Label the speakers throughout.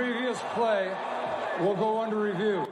Speaker 1: previous play will go under review.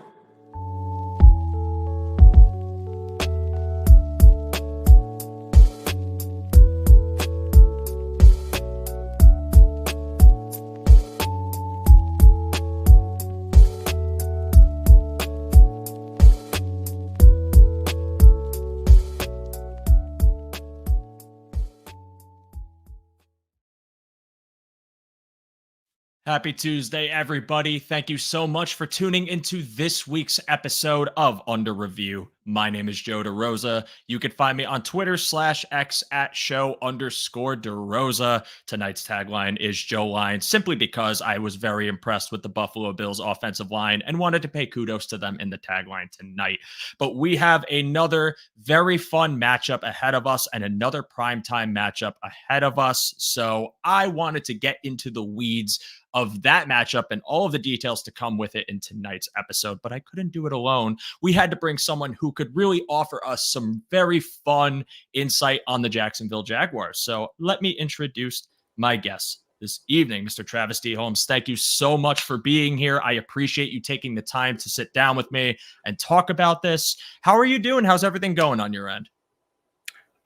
Speaker 2: Happy Tuesday, everybody. Thank you so much for tuning into this week's episode of Under Review. My name is Joe DeRosa. You can find me on Twitter /X at @show_DeRosa. Tonight's tagline is Joe Line, simply because I was very impressed with the Buffalo Bills offensive line and wanted to pay kudos to them in the tagline tonight. But we have another very fun matchup ahead of us and another primetime matchup ahead of us. So I wanted to get into the weeds of that matchup and all of the details to come with it in tonight's episode, but I couldn't do it alone. We had to bring someone who could really offer us some very fun insight on the Jacksonville Jaguars. So let me introduce my guest this evening, Mr. Travis D. Holmes. Thank you so much for being here. I appreciate you taking the time to sit down with me and talk about this. How are you doing? How's everything going on your end?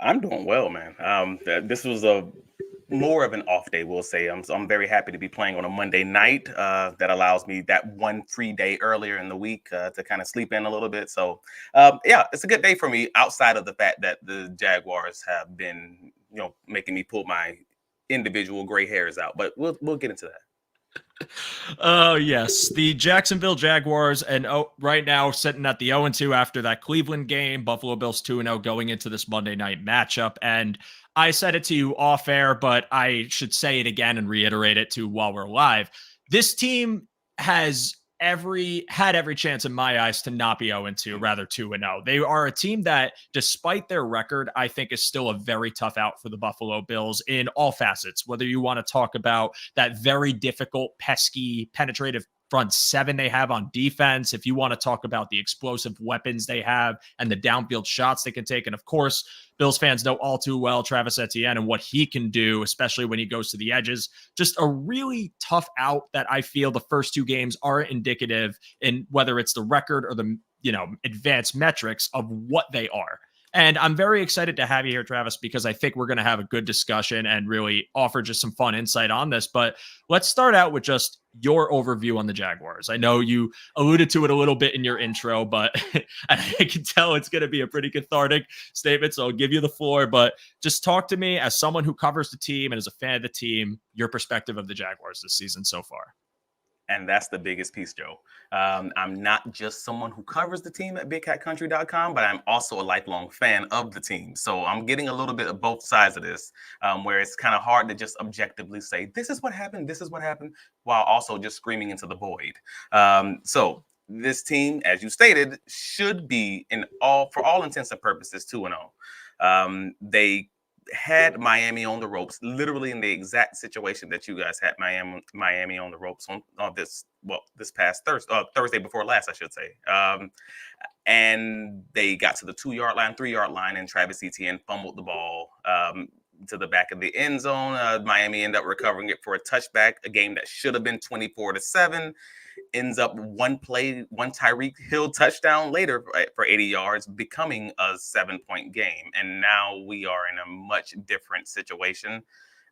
Speaker 3: I'm doing well, man. This was more of an off day, we'll say. I'm very happy to be playing on a Monday night. That allows me that one free day earlier in the week to kind of sleep in a little bit. So, yeah, it's a good day for me outside of the fact that the Jaguars have been, making me pull my individual gray hairs out. But we'll get into that.
Speaker 2: Oh, yes. The Jacksonville Jaguars, and right now sitting at the 0-2 after that Cleveland game. Buffalo Bills 2-0 going into this Monday night matchup. And I said it to you off air, but I should say it again and reiterate it too while we're live. This team has had every chance in my eyes to not be 0-2, rather 2-0. They are a team that, despite their record, I think is still a very tough out for the Buffalo Bills in all facets, whether you want to talk about that very difficult, pesky, penetrative front seven they have on defense, if you want to talk about the explosive weapons they have and the downfield shots they can take. And of course, Bills fans know all too well Travis Etienne and what he can do, especially when he goes to the edges. Just a really tough out that I feel the first two games are indicative in whether it's the record or the, advanced metrics of what they are. And I'm very excited to have you here, Travis, because I think we're going to have a good discussion and really offer just some fun insight on this. But let's start out with just your overview on the Jaguars. I know you alluded to it a little bit in your intro, but I can tell it's going to be a pretty cathartic statement, so I'll give you the floor. But just talk to me as someone who covers the team and is a fan of the team, your perspective of the Jaguars this season so far.
Speaker 3: And that's the biggest piece, Joe. I'm not just someone who covers the team at BigCatCountry.com, but I'm also a lifelong fan of the team. So I'm getting a little bit of both sides of this, where it's kind of hard to just objectively say, this is what happened, while also just screaming into the void. So this team, as you stated, should be, for all intents and purposes, 2-0. They had Miami on the ropes, literally in the exact situation that you guys had Miami on the ropes on this past Thursday before last, I should say. And they got to the 2-yard line, 3-yard line, and Travis Etienne fumbled the ball to the back of the end zone. Miami ended up recovering it for a touchback, a game that should have been 24-7. Ends up one Tyreek Hill touchdown later for 80 yards, becoming a 7-point game. And now we are in a much different situation.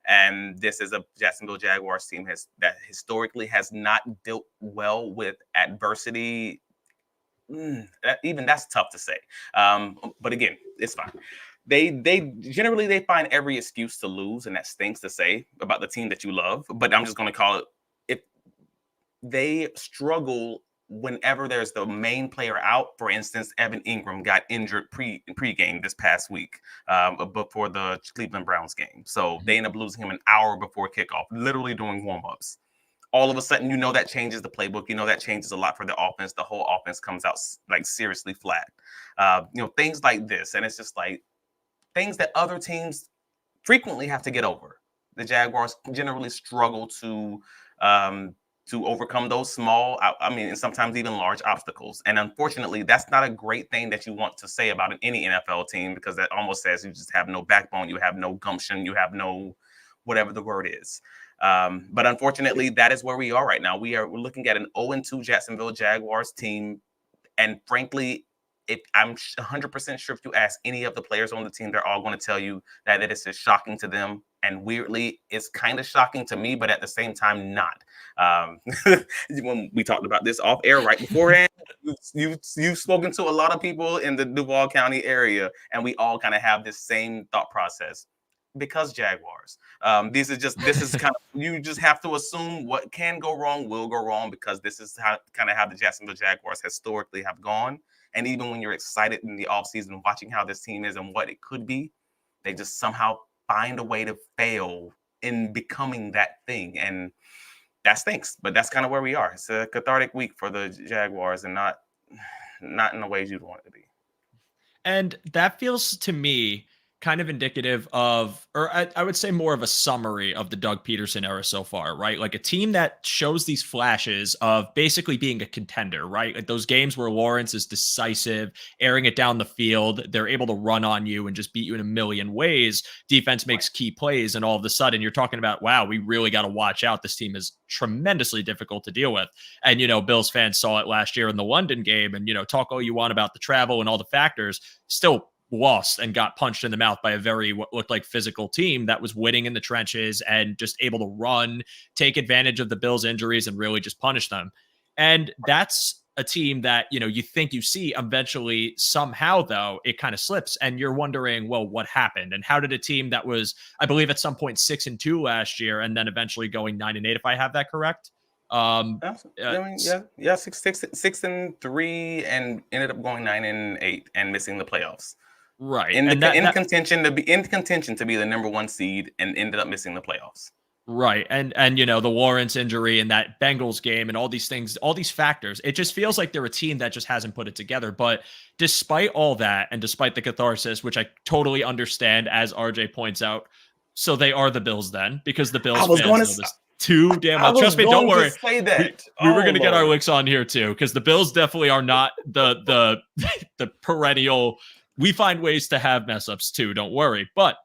Speaker 3: And this is a Jacksonville Jaguars team that historically has not dealt well with adversity. Even that's tough to say. But again, it's fine. They generally find every excuse to lose, and that stinks to say about the team that you love. But I'm just going to call it. They struggle whenever there's the main player out. For instance, Evan Ingram got injured pre-game this past week before the Cleveland Browns game. So they end up losing him an hour before kickoff, literally doing warm-ups. All of a sudden, that changes the playbook. That changes a lot for the offense. The whole offense comes out like seriously flat. Things like this. And it's just like things that other teams frequently have to get over. The Jaguars generally struggle to overcome those small, and sometimes even large obstacles. And unfortunately, that's not a great thing that you want to say about any NFL team, because that almost says you just have no backbone, you have no gumption, you have no whatever the word is. But unfortunately, that is where we are right now. We're looking at an 0-2 Jacksonville Jaguars team. And frankly, if I'm 100% sure if you ask any of the players on the team, they're all going to tell you that it is just shocking to them. And weirdly, it's kind of shocking to me, but at the same time, not. When we talked about this off air right beforehand, you've spoken to a lot of people in the Duval County area, and we all kind of have this same thought process because Jaguars. This is kind of, you just have to assume what can go wrong will go wrong, because this is how the Jacksonville Jaguars historically have gone. And even when you're excited in the offseason watching how this team is and what it could be, they just somehow find a way to fail in becoming that thing. And that stinks, but that's kind of where we are. It's a cathartic week for the Jaguars, and not in the ways you'd want it to be.
Speaker 2: And that feels to me kind of indicative of, or I would say more of a summary of the Doug Peterson era so far, right? Like a team that shows these flashes of basically being a contender, right? Like those games where Lawrence is decisive, airing it down the field, they're able to run on you and just beat you in a million ways. Defense makes key plays, and all of a sudden you're talking about, wow, we really got to watch out. This team is tremendously difficult to deal with. And, Bills fans saw it last year in the London game, and, talk all you want about the travel and all the factors, still lost and got punched in the mouth by a very what looked like physical team that was winning in the trenches and just able to run, take advantage of the Bills' injuries, and really just punish them. And that's a team that, you think you see eventually. Somehow, though, it kind of slips, and you're wondering, well, what happened? And how did a team that was, I believe at some point 6-2 last year, and then eventually going 9-8, if I have that correct?
Speaker 3: 6-3 and ended up going 9-8 and missing the playoffs.
Speaker 2: Right.
Speaker 3: In contention to be the number one seed, and ended up missing the playoffs.
Speaker 2: Right. And the Lawrence injury and that Bengals game and all these things, all these factors, it just feels like they're a team that just hasn't put it together. But despite all that, and despite the catharsis, which I totally understand, as RJ points out, so they are the Bills then, because the Bills fans know this too damn much. Trust me, don't worry.
Speaker 3: Say that.
Speaker 2: We were going to get our licks on here too, because the Bills definitely are not the perennial. We find ways to have mess ups too. Don't worry. But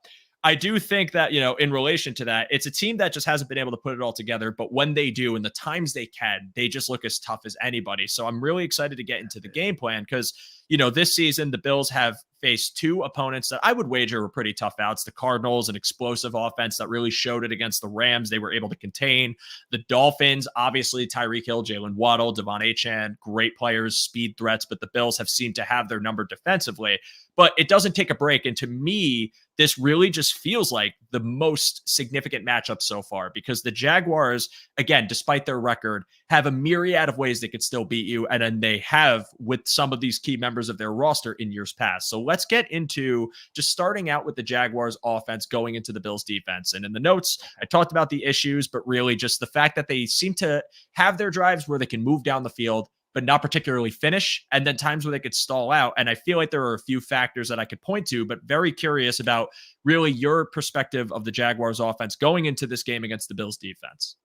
Speaker 2: I do think that, in relation to that, it's a team that just hasn't been able to put it all together. But when they do, and the times they can, they just look as tough as anybody. So I'm really excited to get into the game plan, because, this season, the Bills have faced two opponents that I would wager were pretty tough outs. The Cardinals, an explosive offense that really showed it against the Rams. They were able to contain the Dolphins. Obviously, Tyreek Hill, Jalen Waddle, Devon Achane, great players, speed threats, but the Bills have seemed to have their number defensively. But it doesn't take a break. And to me, this really just feels like the most significant matchup so far, because the Jaguars, again, despite their record, have a myriad of ways they could still beat you. And then they have with some of these key members of their roster in years past. So let's get into just starting out with the Jaguars offense going into the Bills defense. And in the notes, I talked about the issues, but really just the fact that they seem to have their drives where they can move down the field, but not particularly finish, and then times where they could stall out. And I feel like there are a few factors that I could point to, but very curious about really your perspective of the Jaguars offense going into this game against the Bills defense.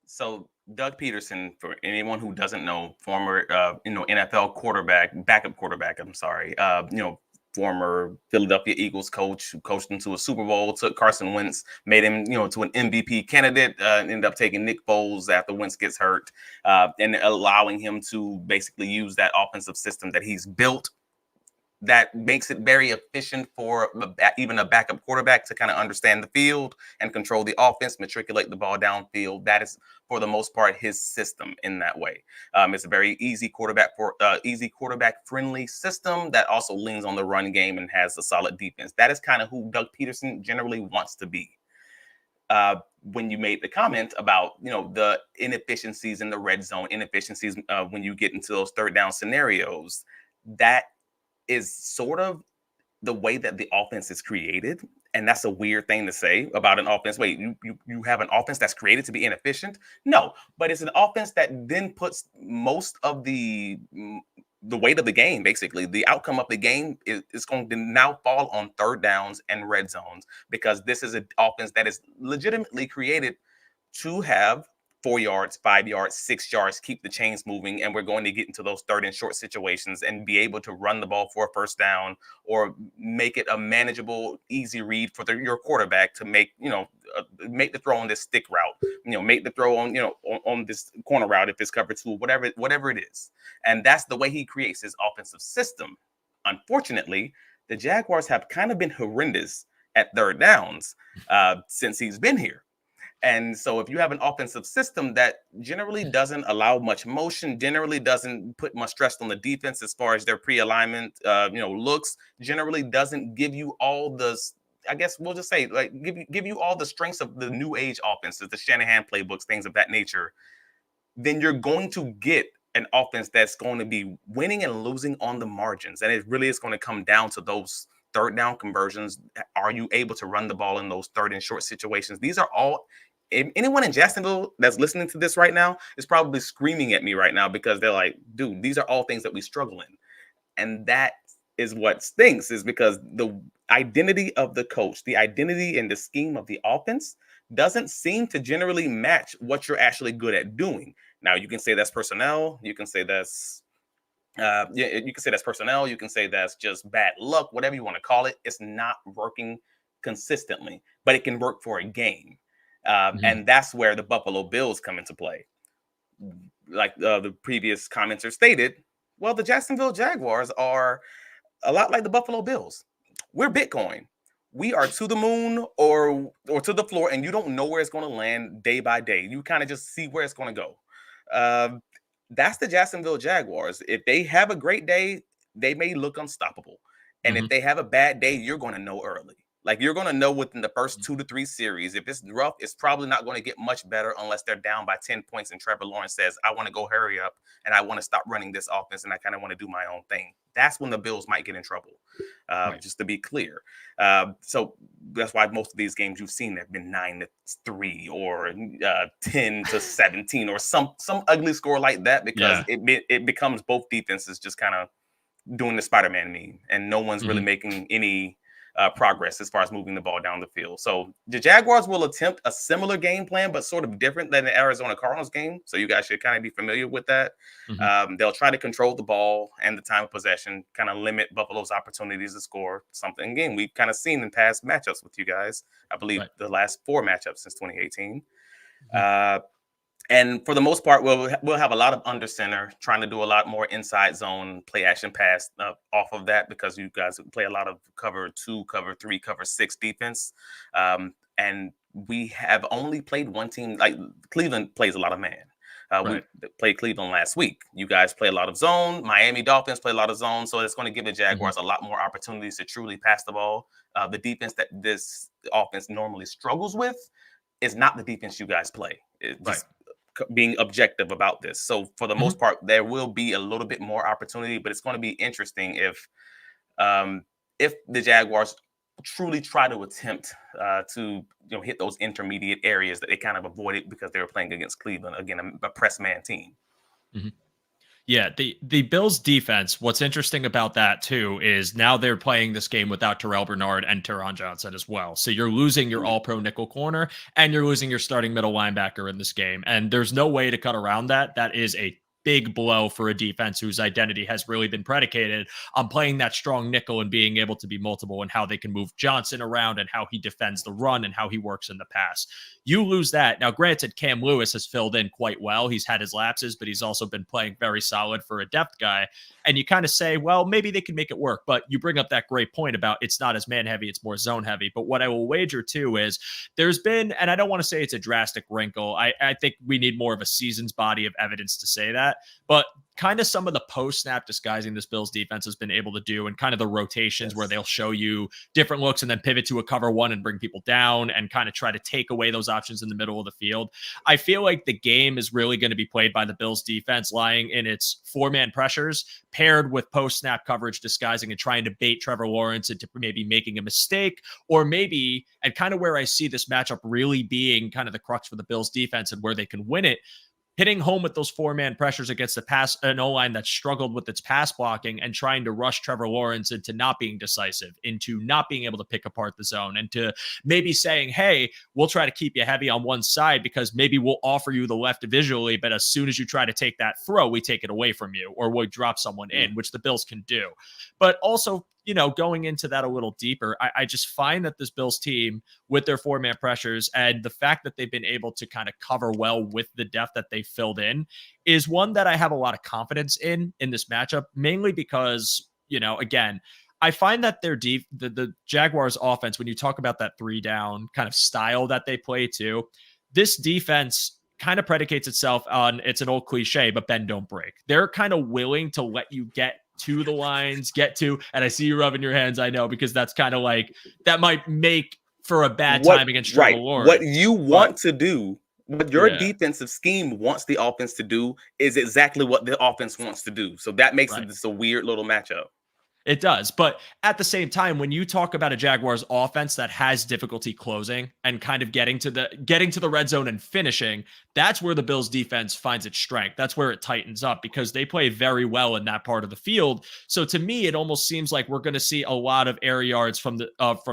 Speaker 3: So Doug Peterson, for anyone who doesn't know, former NFL backup quarterback, former Philadelphia Eagles coach who coached them to a Super Bowl, took Carson Wentz, made him, to an MVP candidate, ended up taking Nick Foles after Wentz gets hurt, and allowing him to basically use that offensive system that he's built that makes it very efficient for even a backup quarterback to kind of understand the field and control the offense, matriculate the ball downfield. That is, for the most part, his system in that way. It's a very easy quarterback friendly system that also leans on the run game and has a solid defense. That is kind of who Doug Peterson generally wants to be. When you made the comment about, the inefficiencies in the red zone, inefficiencies when you get into those third down scenarios, that is sort of the way that the offense is created. And that's a weird thing to say about an offense. Wait, you have an offense that's created to be inefficient? No, but it's an offense that then puts most of the weight of the game, basically the outcome of the game is going to now fall on third downs and red zones, because this is an offense that is legitimately created to have 4 yards, 5 yards, 6 yards, keep the chains moving. And we're going to get into those 3rd and short situations and be able to run the ball for a first down or make it a manageable, easy read for your quarterback to make, make the throw on this stick route, make the throw on, on this corner route if it's cover 2, whatever it is. And that's the way he creates his offensive system. Unfortunately, the Jaguars have kind of been horrendous at 3rd downs since he's been here. And so if you have an offensive system that generally doesn't allow much motion, generally doesn't put much stress on the defense as far as their pre-alignment, looks, generally doesn't give you all the, I guess we'll just say, like, give you all the strengths of the new age offenses, the Shanahan playbooks, things of that nature, then you're going to get an offense that's going to be winning and losing on the margins. And it really is going to come down to those 3rd down conversions. Are you able to run the ball in those 3rd and short situations? These are all, anyone in Jacksonville that's listening to this right now is probably screaming at me right now because they're like, dude, these are all things that we struggle in. And that is what stinks, is because the identity of the coach, the identity and the scheme of the offense doesn't seem to generally match what you're actually good at doing. Now, you can say that's personnel. You can say that's you can say that's personnel. You can say that's just bad luck, whatever you want to call it. It's not working consistently, but it can work for a game. And that's where the Buffalo Bills come into play. Like the previous commenter stated, well, the Jacksonville Jaguars are a lot like the Buffalo Bills. We're Bitcoin. We are to the moon or to the floor, and you don't know where it's going to land day by day. You kind of just see where it's going to go. That's the Jacksonville Jaguars. If they have a great day, they may look unstoppable. And if they have a bad day, you're going to know early. Like, you're going to know within the first 2 to 3 series. If it's rough, it's probably not going to get much better unless they're down by 10 points and Trevor Lawrence says, I want to go hurry up and I want to stop running this offense and I kind of want to do my own thing. That's when the Bills might get in trouble, just to be clear. So that's why most of these games you've seen have been 9-3 or 10-17 or some ugly score like that, because it becomes both defenses just kind of doing the Spider-Man meme, and no one's really making any progress as far as moving the ball down the field. So the Jaguars will attempt a similar game plan, but sort of different than the Arizona Cardinals game. So you guys should kind of be familiar with that. They'll try to control the ball and the time of possession, kind of limit Buffalo's opportunities to score something. Again, we've kind of seen in past matchups with you guys, I believe the last 4 matchups since 2018. And for the most part, we'll have a lot of under center, trying to do a lot more inside zone play action pass off of that, because you guys play a lot of cover 2, cover 3, cover 6 defense. And we have only played one team. Like, Cleveland plays a lot of man. We played Cleveland last week. You guys play a lot of zone. Miami Dolphins play a lot of zone. So it's going to give the Jaguars a lot more opportunities to truly pass the ball. The defense that this offense normally struggles with is not the defense you guys play. Just being objective about this. So for the most part, there will be a little bit more opportunity, but it's going to be interesting if the Jaguars truly try to attempt to hit those intermediate areas that they kind of avoided because they were playing against Cleveland, again, a press man team.
Speaker 2: Yeah, the Bills defense, what's interesting about that too is now they're playing this game without Terrell Bernard and Teron Johnson as well. So you're losing your all-pro nickel corner and you're losing your starting middle linebacker in this game. And there's no way to cut around that. That is a big blow for a defense whose identity has really been predicated on playing that strong nickel and being able to be multiple, and how they can move Johnson around and how he defends the run and how he works in the pass. You lose that. Now, granted, Cam Lewis has filled in quite well. He's had his lapses, but he's also been playing very solid for a depth guy. And you kind of say, well, maybe they can make it work. But you bring up that great point about it's not as man heavy, it's more zone heavy. But what I will wager too is there's been, and I don't want to say it's a drastic wrinkle. I think we need more of a season's body of evidence to say that. But kind of some of the post-snap disguising this Bills defense has been able to do, and kind of the rotations where they'll show you different looks and then pivot to a cover 1 and bring people down and kind of try to take away those options in the middle of the field. I feel like the game is really going to be played by the Bills defense lying in its 4-man pressures paired with post-snap coverage disguising and trying to bait Trevor Lawrence into maybe making a mistake, or maybe, and kind of where I see this matchup really being kind of the crux for the Bills defense and where they can win it, hitting home with those 4-man pressures against an O-line that struggled with its pass blocking and trying to rush Trevor Lawrence into not being decisive, into not being able to pick apart the zone, and to maybe saying, hey, we'll try to keep you heavy on one side because maybe we'll offer you the left visually, but as soon as you try to take that throw, we take it away from you, or we drop someone in, which the Bills can do. But also, going into that a little deeper, I just find that this Bills team, with their 4-man pressures and the fact that they've been able to kind of cover well with the depth that they filled in, is one that I have a lot of confidence in this matchup, mainly because, again, I find that their the Jaguars offense, when you talk about that 3-down kind of style that they play too, this defense kind of predicates itself on, it's an old cliche, but bend don't break. They're kind of willing to let you get to the lines, and I see you rubbing your hands, I know, because that's kind of like, that might make for a bad time against Trevor Lawrence.
Speaker 3: What you want to do, what your defensive scheme wants the offense to do, is exactly what the offense wants to do. So that makes it just a weird little matchup.
Speaker 2: It does. But at the same time, when you talk about a Jaguars offense that has difficulty closing and kind of getting to the red zone and finishing, that's where the Bills defense finds its strength. That's where it tightens up, because they play very well in that part of the field. So to me, it almost seems like we're going to see a lot of air yards from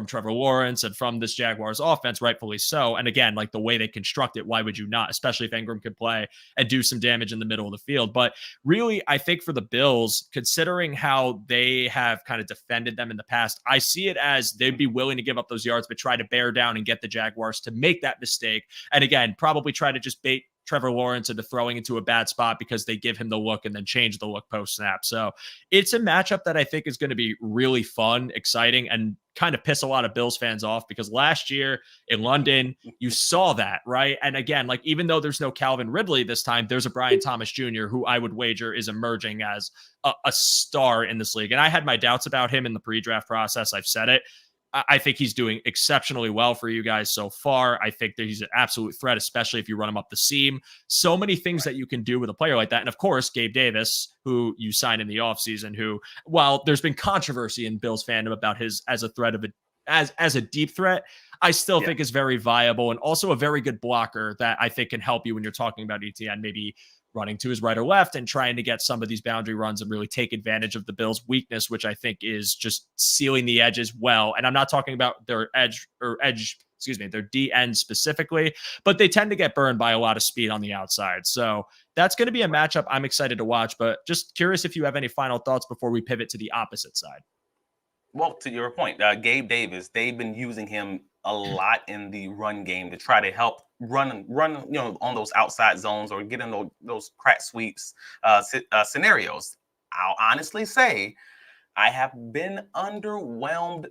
Speaker 2: Trevor Lawrence and from this Jaguars offense, rightfully so. And again, like the way they construct it, why would you not? Especially if Ingram could play and do some damage in the middle of the field. But really, I think for the Bills, considering how they have kind of defended them in the past, I see it as they'd be willing to give up those yards, but try to bear down and get the Jaguars to make that mistake. And again, probably try to just bait Trevor Lawrence into throwing into a bad spot because they give him the look and then change the look post snap. So it's a matchup that I think is going to be really fun, exciting, and kind of piss a lot of Bills fans off, because last year in London, you saw that, right? And again, like, even though there's no Calvin Ridley this time, there's a Brian Thomas Jr. who I would wager is emerging as a star in this league. And I had my doubts about him in the pre-draft process. I've said it. I think he's doing exceptionally well for you guys so far. I think that he's an absolute threat, especially if you run him up the seam. So many things that you can do with a player like that. And of course, Gabe Davis, who you signed in the offseason, who, while there's been controversy in Bills fandom about his as a threat of as a deep threat, I still think is very viable, and also a very good blocker that I think can help you when you're talking about ETN, maybe running to his right or left and trying to get some of these boundary runs and really take advantage of the Bills' weakness, which I think is just sealing the edges well. And I'm not talking about their their D end specifically, but they tend to get burned by a lot of speed on the outside. So that's going to be a matchup I'm excited to watch, but just curious if you have any final thoughts before we pivot to the opposite side.
Speaker 3: Well, to your point, Gabe Davis, they've been using him a lot in the run game to try to help run, on those outside zones or get in those crack sweeps scenarios. I'll honestly say I have been underwhelmed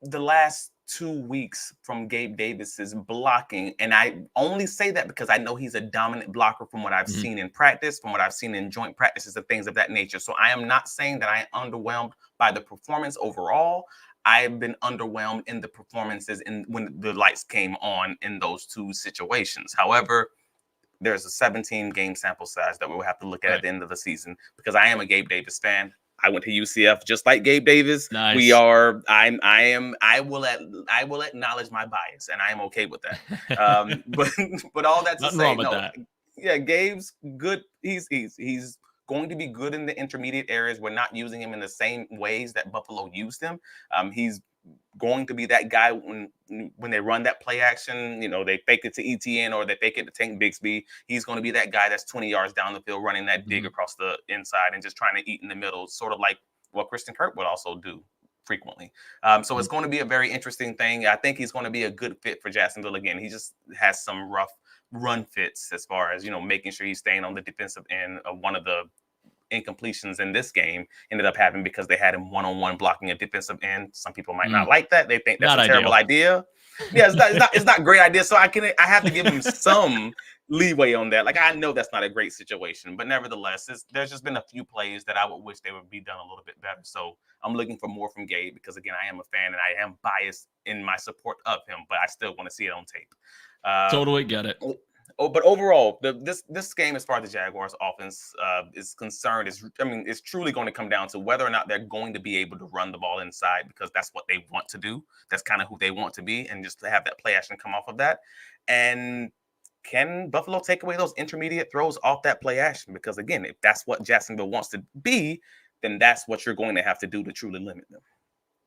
Speaker 3: the last 2 weeks from Gabe Davis's blocking. And I only say that because I know he's a dominant blocker from what I've seen in practice, from what I've seen in joint practices and things of that nature. So I am not saying that I am underwhelmed by the performance overall. I've been underwhelmed in the performances when the lights came on in those two situations. However, there's a 17-game sample size that we'll have to look at the end of the season, because I am a Gabe Davis fan. I went to UCF just like Gabe Davis.
Speaker 2: Nice.
Speaker 3: We are. I will acknowledge my bias, and I am okay with that. But all that to say, no. Yeah, Gabe's good. He's going to be good in the intermediate areas. We're not using him in the same ways that Buffalo used him. He's going to be that guy when they run that play action, they fake it to ETN or they fake it to Tank Bigsby. He's going to be that guy that's 20 yards down the field running that dig across the inside and just trying to eat in the middle, sort of like what Christian Kirk would also do frequently. So it's going to be a very interesting thing. I think he's going to be a good fit for Jacksonville. Again, he just has some rough run fits as far as, making sure he's staying on the defensive end. One of the incompletions in this game ended up happening because they had him one-on-one blocking a defensive end. Some people might not like that. They think that's a terrible idea. Yeah, it's not a great idea. So I have to give him some leeway on that. Like, I know that's not a great situation, but nevertheless, there's just been a few plays that I would wish they would be done a little bit better. So I'm looking for more from Gabe, because again, I am a fan and I am biased in my support of him, but I still want to see it on tape.
Speaker 2: Totally get it.
Speaker 3: But overall, this game, as far as the Jaguars offense is concerned, it's truly going to come down to whether or not they're going to be able to run the ball inside, because that's what they want to do. That's kind of who they want to be, and just to have that play action come off of that. And can Buffalo take away those intermediate throws off that play action? Because again, if that's what Jacksonville wants to be, then that's what you're going to have to do to truly limit them.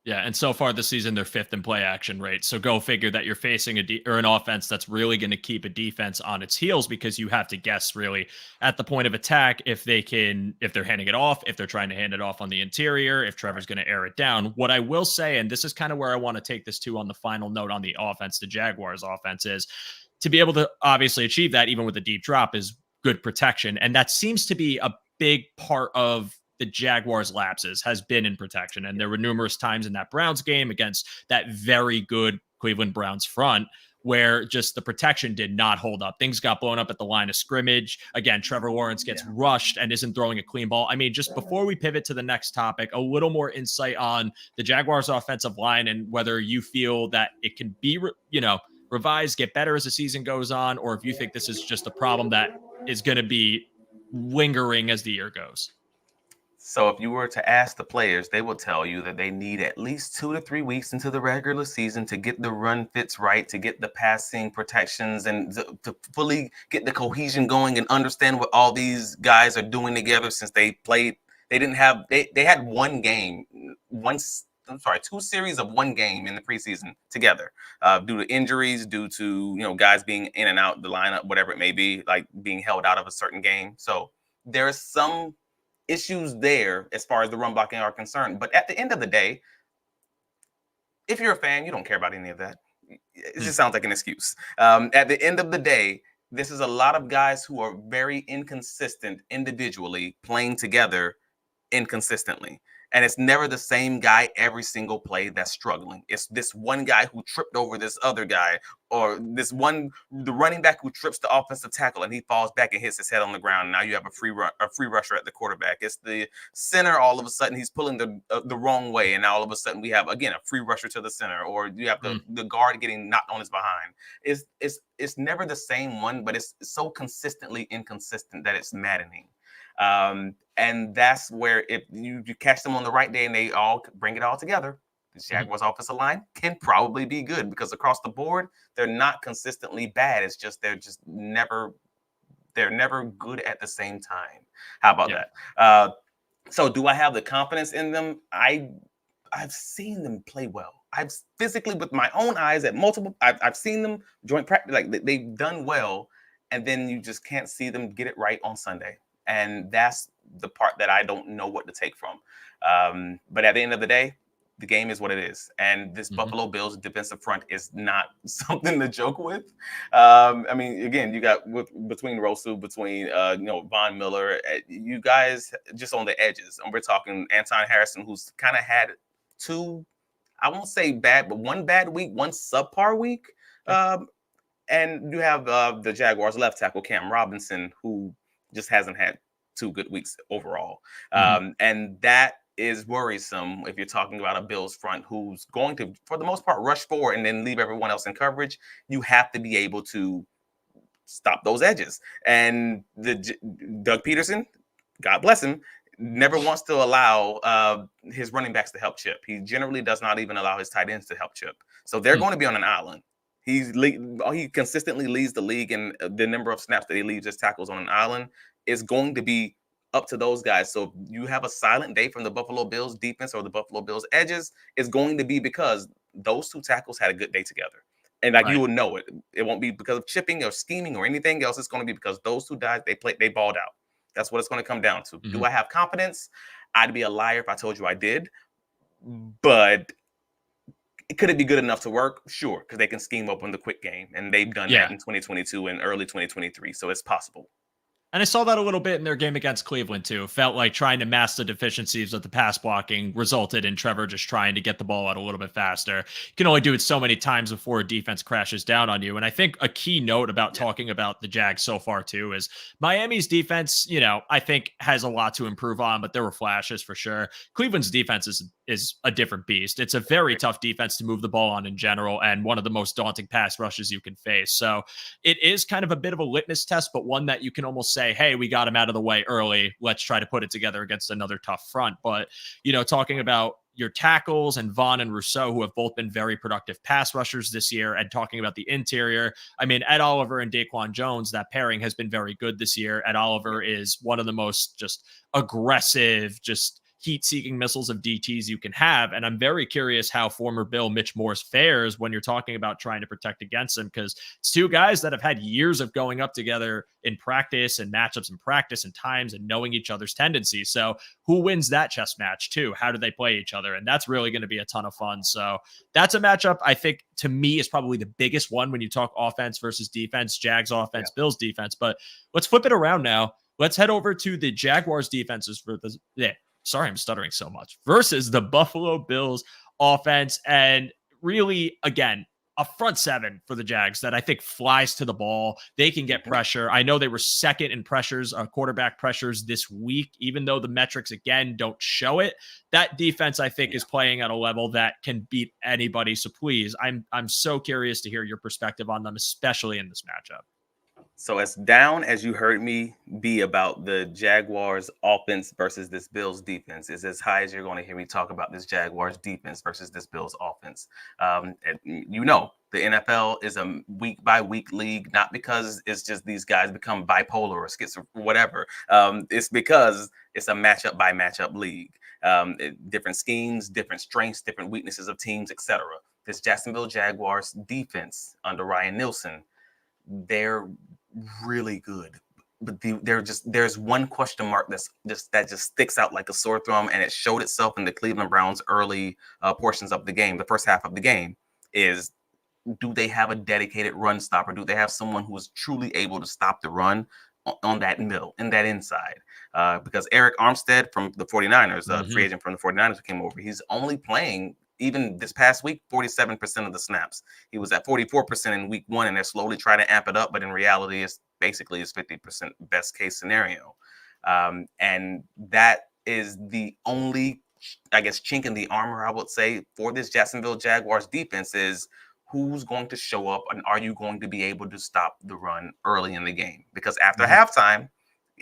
Speaker 2: Yeah, and so far this season, they're 5th in play action rate. So go figure that you're facing an offense that's really going to keep a defense on its heels, because you have to guess really at the point of attack if they're handing it off, if they're trying to hand it off on the interior, if Trevor's going to air it down. What I will say, and this is kind of where I want to take this to on the final note on the offense, the Jaguars offense, is to be able to obviously achieve that even with a deep drop is good protection. And that seems to be a big part of the Jaguars' lapses has been in protection. And there were numerous times in that Browns game against that very good Cleveland Browns front where just the protection did not hold up. Things got blown up at the line of scrimmage. Again, Trevor Lawrence gets rushed and isn't throwing a clean ball. I mean, just before we pivot to the next topic, a little more insight on the Jaguars' offensive line and whether you feel that it can be, revised, get better as the season goes on, or if you think this is just a problem that is going to be lingering as the year goes.
Speaker 3: So if you were to ask the players, they will tell you that they need at least 2 to 3 weeks into the regular season to get the run fits right, to get the passing protections, and to fully get the cohesion going and understand what all these guys are doing together. Since they had one game, 2 series of one game in the preseason together, due to injuries, due to guys being in and out the lineup, whatever it may be, like being held out of a certain game. So there are some issues there as far as the run blocking are concerned. But at the end of the day, if you're a fan, you don't care about any of that. It just sounds like an excuse. At the end of the day, this is a lot of guys who are very inconsistent individually playing together inconsistently. And it's never the same guy every single play that's struggling. It's this one guy who tripped over this other guy, or the running back who trips the offensive tackle and he falls back and hits his head on the ground. And now you have a free rusher at the quarterback. It's the center. All of a sudden he's pulling the wrong way, and now all of a sudden we have again a free rusher to the center, or you have the guard getting knocked on his behind. It's never the same one, but it's so consistently inconsistent that it's maddening. And that's where if you catch them on the right day and they all bring it all together, the Jaguars offensive line can probably be good, because across the board, they're not consistently bad. It's just they're never good at the same time. How about that? So do I have the confidence in them? I've seen them play well. I've physically, with my own eyes, I've seen them joint practice, like they've done well, and then you just can't see them get it right on Sunday. And that's the part that I don't know what to take from. But at the end of the day, the game is what it is. And this Buffalo Bills defensive front is not something to joke with. I mean, again, you got between Rosu, between Von Miller, you guys just on the edges. And we're talking Anton Harrison, who's kind of had 2, I won't say bad, but 1 bad week, 1 subpar week. And you have the Jaguars left tackle Cam Robinson, who just hasn't had 2 good weeks overall. And that is worrisome if you're talking about a Bills front who's going to, for the most part, rush forward and then leave everyone else in coverage. You have to be able to stop those edges. And Doug Peterson, God bless him, never wants to allow his running backs to help chip. He generally does not even allow his tight ends to help chip. So they're going to be on an island. He consistently leads the league, and the number of snaps that he leaves his tackles on an island is going to be up to those guys. So if you have a silent day from the Buffalo Bills defense or the Buffalo Bills edges, it's going to be because those 2 tackles had a good day together. And you will know it. It won't be because of chipping or scheming or anything else. It's going to be because those 2 guys, they balled out. That's what it's going to come down to. Do I have confidence? I'd be a liar if I told you I did. But could it be good enough to work? Sure, because they can scheme open the quick game, and they've done that in 2022 and early 2023, so it's possible.
Speaker 2: And I saw that a little bit in their game against Cleveland, too. Felt like trying to mask the deficiencies of the pass blocking resulted in Trevor just trying to get the ball out a little bit faster. You can only do it so many times before a defense crashes down on you. And I think a key note about talking about the Jags so far, too, is Miami's defense, I think has a lot to improve on, but there were flashes for sure. Cleveland's defense is a different beast. It's a very tough defense to move the ball on in general, and one of the most daunting pass rushes you can face. So it is kind of a bit of a litmus test, but one that you can almost say, hey, we got him out of the way early. Let's try to put it together against another tough front. But, talking about your tackles and Vaughn and Rousseau, who have both been very productive pass rushers this year. And talking about the interior, I mean, Ed Oliver and Daquan Jones, that pairing has been very good this year. Ed Oliver is one of the most just aggressive, just heat-seeking missiles of DTs you can have. And I'm very curious how former Bill Mitch Morse fares when you're talking about trying to protect against him, because it's two guys that have had years of going up together in practice and matchups in practice and times and knowing each other's tendencies. So who wins that chess match too? How do they play each other? And that's really going to be a ton of fun. So that's a matchup I think to me is probably the biggest one when you talk offense versus defense, Jags offense, Bills defense. But let's flip it around now. Let's head over to the Jaguars defenses for the sorry, I'm stuttering so much, versus the Buffalo Bills offense. And really, again, a front seven for the Jags that I think flies to the ball. They can get pressure. I know they were second in pressures, quarterback pressures this week, even though the metrics, again, don't show it. That defense, I think, is playing at a level that can beat anybody. So please, I'm so curious to hear your perspective on them, especially in this matchup.
Speaker 3: So as down as you heard me be about the Jaguars offense versus this Bills defense is as high as you're going to hear me talk about this Jaguars defense versus this Bills offense. And you know, the NFL is a week by week league, not because it's just these guys become bipolar or schizo, whatever. It's because it's a matchup by matchup league. Different schemes, different strengths, different weaknesses of teams, etc. This Jacksonville Jaguars defense under Ryan Nielsen, they're really good, but there's one question mark that just sticks out like a sore thumb, and it showed itself in the Cleveland Browns early portions of the game, the first half of the game, is do they have a dedicated run stopper? Do they have someone who is truly able to stop the run on that middle, in that inside? Because Eric Armstead from the 49ers, free agent from the 49ers who came over, he's only playing, even this past week, 47% of the snaps. He was at 44% in week one, and they're slowly trying to amp it up. But in reality, it's basically his 50% best case scenario. And that is the only, I guess, chink in the armor, I would say, for this Jacksonville Jaguars defense is who's going to show up, and are you going to be able to stop the run early in the game? Because after halftime,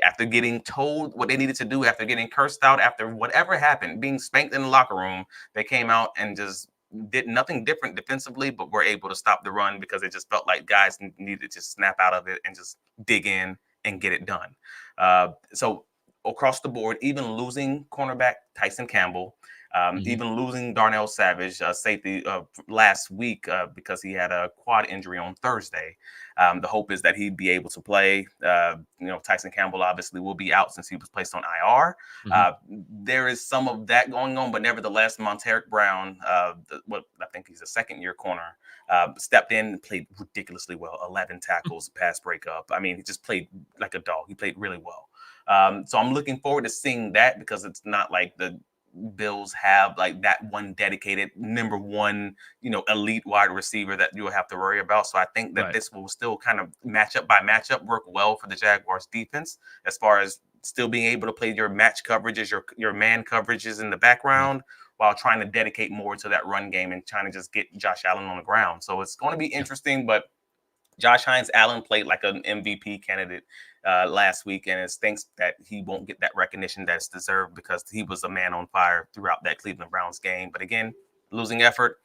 Speaker 3: after getting told what they needed to do, after getting cursed out, after whatever happened, being spanked in the locker room, they came out and just did nothing different defensively, but were able to stop the run because it just felt like guys needed to snap out of it and just dig in and get it done. So across the board, even losing cornerback Tyson Campbell, even losing Darnell Savage, safety, last week because he had a quad injury on Thursday. The hope is that he'd be able to play. Tyson Campbell obviously will be out since he was placed on IR. There is some of that going on, but nevertheless, Monteric Brown, what I think he's a second-year corner, stepped in and played ridiculously well. 11 tackles, pass breakup. I mean, he just played like a dog. He played really well. So I'm looking forward to seeing that, because it's not like the Bills have like that one dedicated number one, elite wide receiver that you'll have to worry about. So I think that this will still kind of matchup by matchup work well for the Jaguars defense, as far as still being able to play your match coverages, your man coverages in the background, while trying to dedicate more to that run game and trying to just get Josh Allen on the ground. So it's going to be interesting, but Josh Allen played like an MVP candidate last week, and it stinks that he won't get that recognition that's deserved, because he was a man on fire throughout that Cleveland Browns game. But again, losing effort,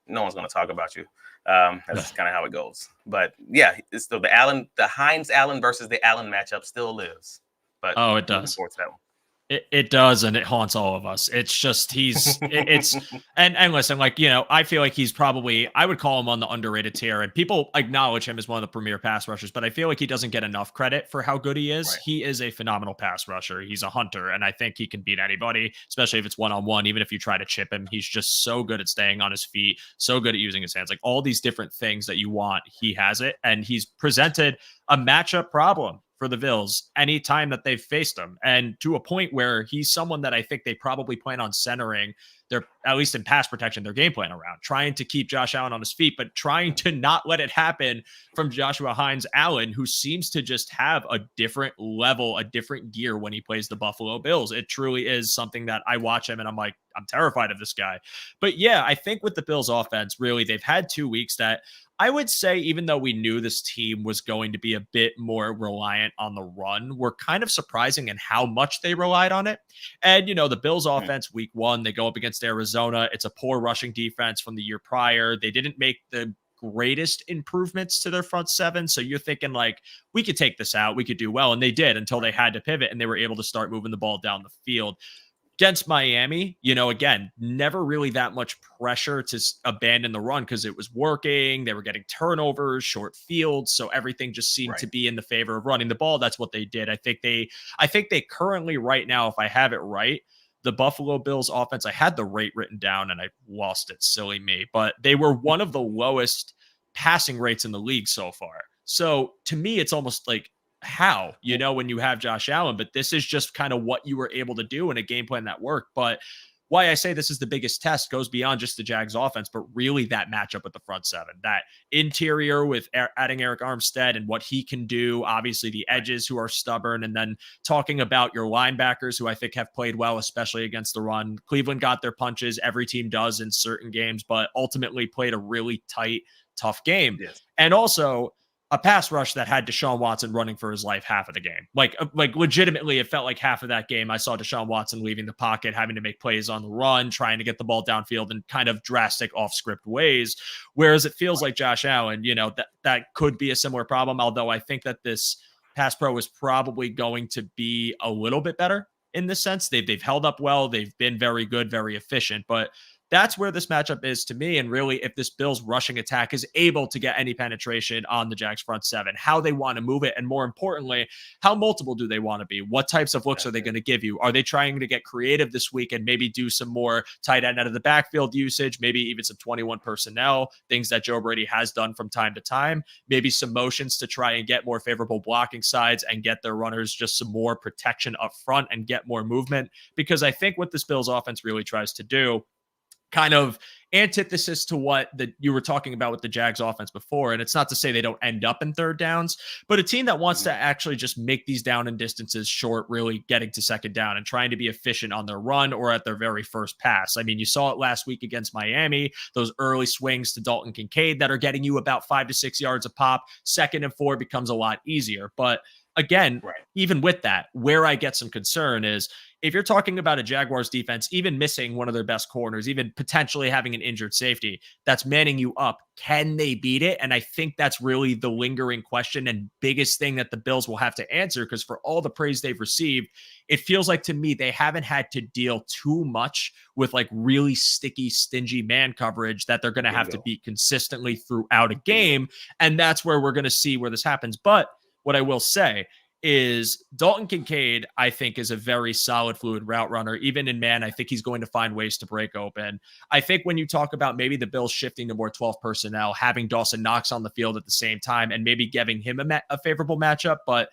Speaker 3: no one's going to talk about you. That's kind of how it goes. But yeah, it's still the Hines Allen versus the Allen matchup still lives. But
Speaker 2: it does.
Speaker 3: That one.
Speaker 2: It does, and it haunts all of us. It's just and listen, I feel like he's probably, I would call him on the underrated tier, and people acknowledge him as one of the premier pass rushers, but I feel like he doesn't get enough credit for how good he is. Right. He is a phenomenal pass rusher. He's a hunter, and I think he can beat anybody, especially if it's one-on-one. Even if you try to chip him, he's just so good at staying on his feet, so good at using his hands, like all these different things that you want. He has it, and he's presented a matchup problem for the Bills anytime that they've faced him, and to a point where he's someone that I think they probably plan on centering their, at least in pass protection, their game plan around, trying to keep Josh Allen on his feet, but trying to not let it happen from Joshua Hines Allen, who seems to just have a different level, a different gear when he plays the Buffalo Bills. It truly is something that I watch him and I'm like, I'm terrified of this guy. But yeah, I think with the Bills offense, really, they've had 2 weeks that I would say, even though we knew this team was going to be a bit more reliant on the run, were kind of surprising in how much they relied on it. And, the Bills offense week one, they go up against against Arizona. It's a poor rushing defense from the year prior. They didn't make the greatest improvements to their front seven. So you're thinking like, we could take this out. We could do well. And they did until they had to pivot and they were able to start moving the ball down the field. Against Miami, again, never really that much pressure to abandon the run because it was working. They were getting turnovers, short fields, so everything just seemed to be in the favor of running the ball. That's what they did. I think they currently right now, if I have it right, the Buffalo Bills offense, I had the rate written down and I lost it, silly me, but they were one of the lowest passing rates in the league so far. So to me, it's almost like, how, when you have Josh Allen, but this is just kind of what you were able to do in a game plan that worked. But why I say this is the biggest test goes beyond just the Jags offense, but really that matchup with the front seven, that interior with adding Eric Armstead and what he can do, obviously the edges who are stubborn, and then talking about your linebackers who I think have played well, especially against the run. Cleveland got their punches. Every team does in certain games, but ultimately played a really tight, tough game. Yes. And also a pass rush that had Deshaun Watson running for his life half of the game. Like legitimately, it felt like half of that game I saw Deshaun Watson leaving the pocket, having to make plays on the run, trying to get the ball downfield in kind of drastic off-script ways. Whereas it feels like Josh Allen, that could be a similar problem, although I think that this pass pro is probably going to be a little bit better in this sense. They've held up well. They've been very good, very efficient, but that's where this matchup is to me. And really, if this Bills rushing attack is able to get any penetration on the Jags front seven, how they want to move it. And more importantly, how multiple do they want to be? What types of looks are they going to give you? Are they trying to get creative this week and maybe do some more tight end out of the backfield usage, maybe even some 21 personnel, things that Joe Brady has done from time to time, maybe some motions to try and get more favorable blocking sides and get their runners just some more protection up front and get more movement? Because I think what this Bills offense really tries to do, kind of antithesis to what you were talking about with the Jags offense before. And it's not to say they don't end up in third downs, but a team that wants to actually just make these down and distances short, really getting to second down and trying to be efficient on their run or at their very first pass. I mean, you saw it last week against Miami, those early swings to Dalton Kincaid that are getting you about 5 to 6 yards a pop. 2nd and 4 becomes a lot easier. But again, even with that, where I get some concern is if you're talking about a Jaguars defense, even missing one of their best corners, even potentially having an injured safety that's manning you up, can they beat it? And I think that's really the lingering question and biggest thing that the Bills will have to answer, because for all the praise they've received, it feels like to me they haven't had to deal too much with like really sticky, stingy man coverage that they're going to have to beat consistently throughout a game. And that's where we're going to see where this happens. But what I will say is Dalton Kincaid, I think, is a very solid, fluid route runner. Even in man, I think he's going to find ways to break open. I think when you talk about maybe the Bills shifting to more 12 personnel, having Dawson Knox on the field at the same time, and maybe giving him a favorable matchup. But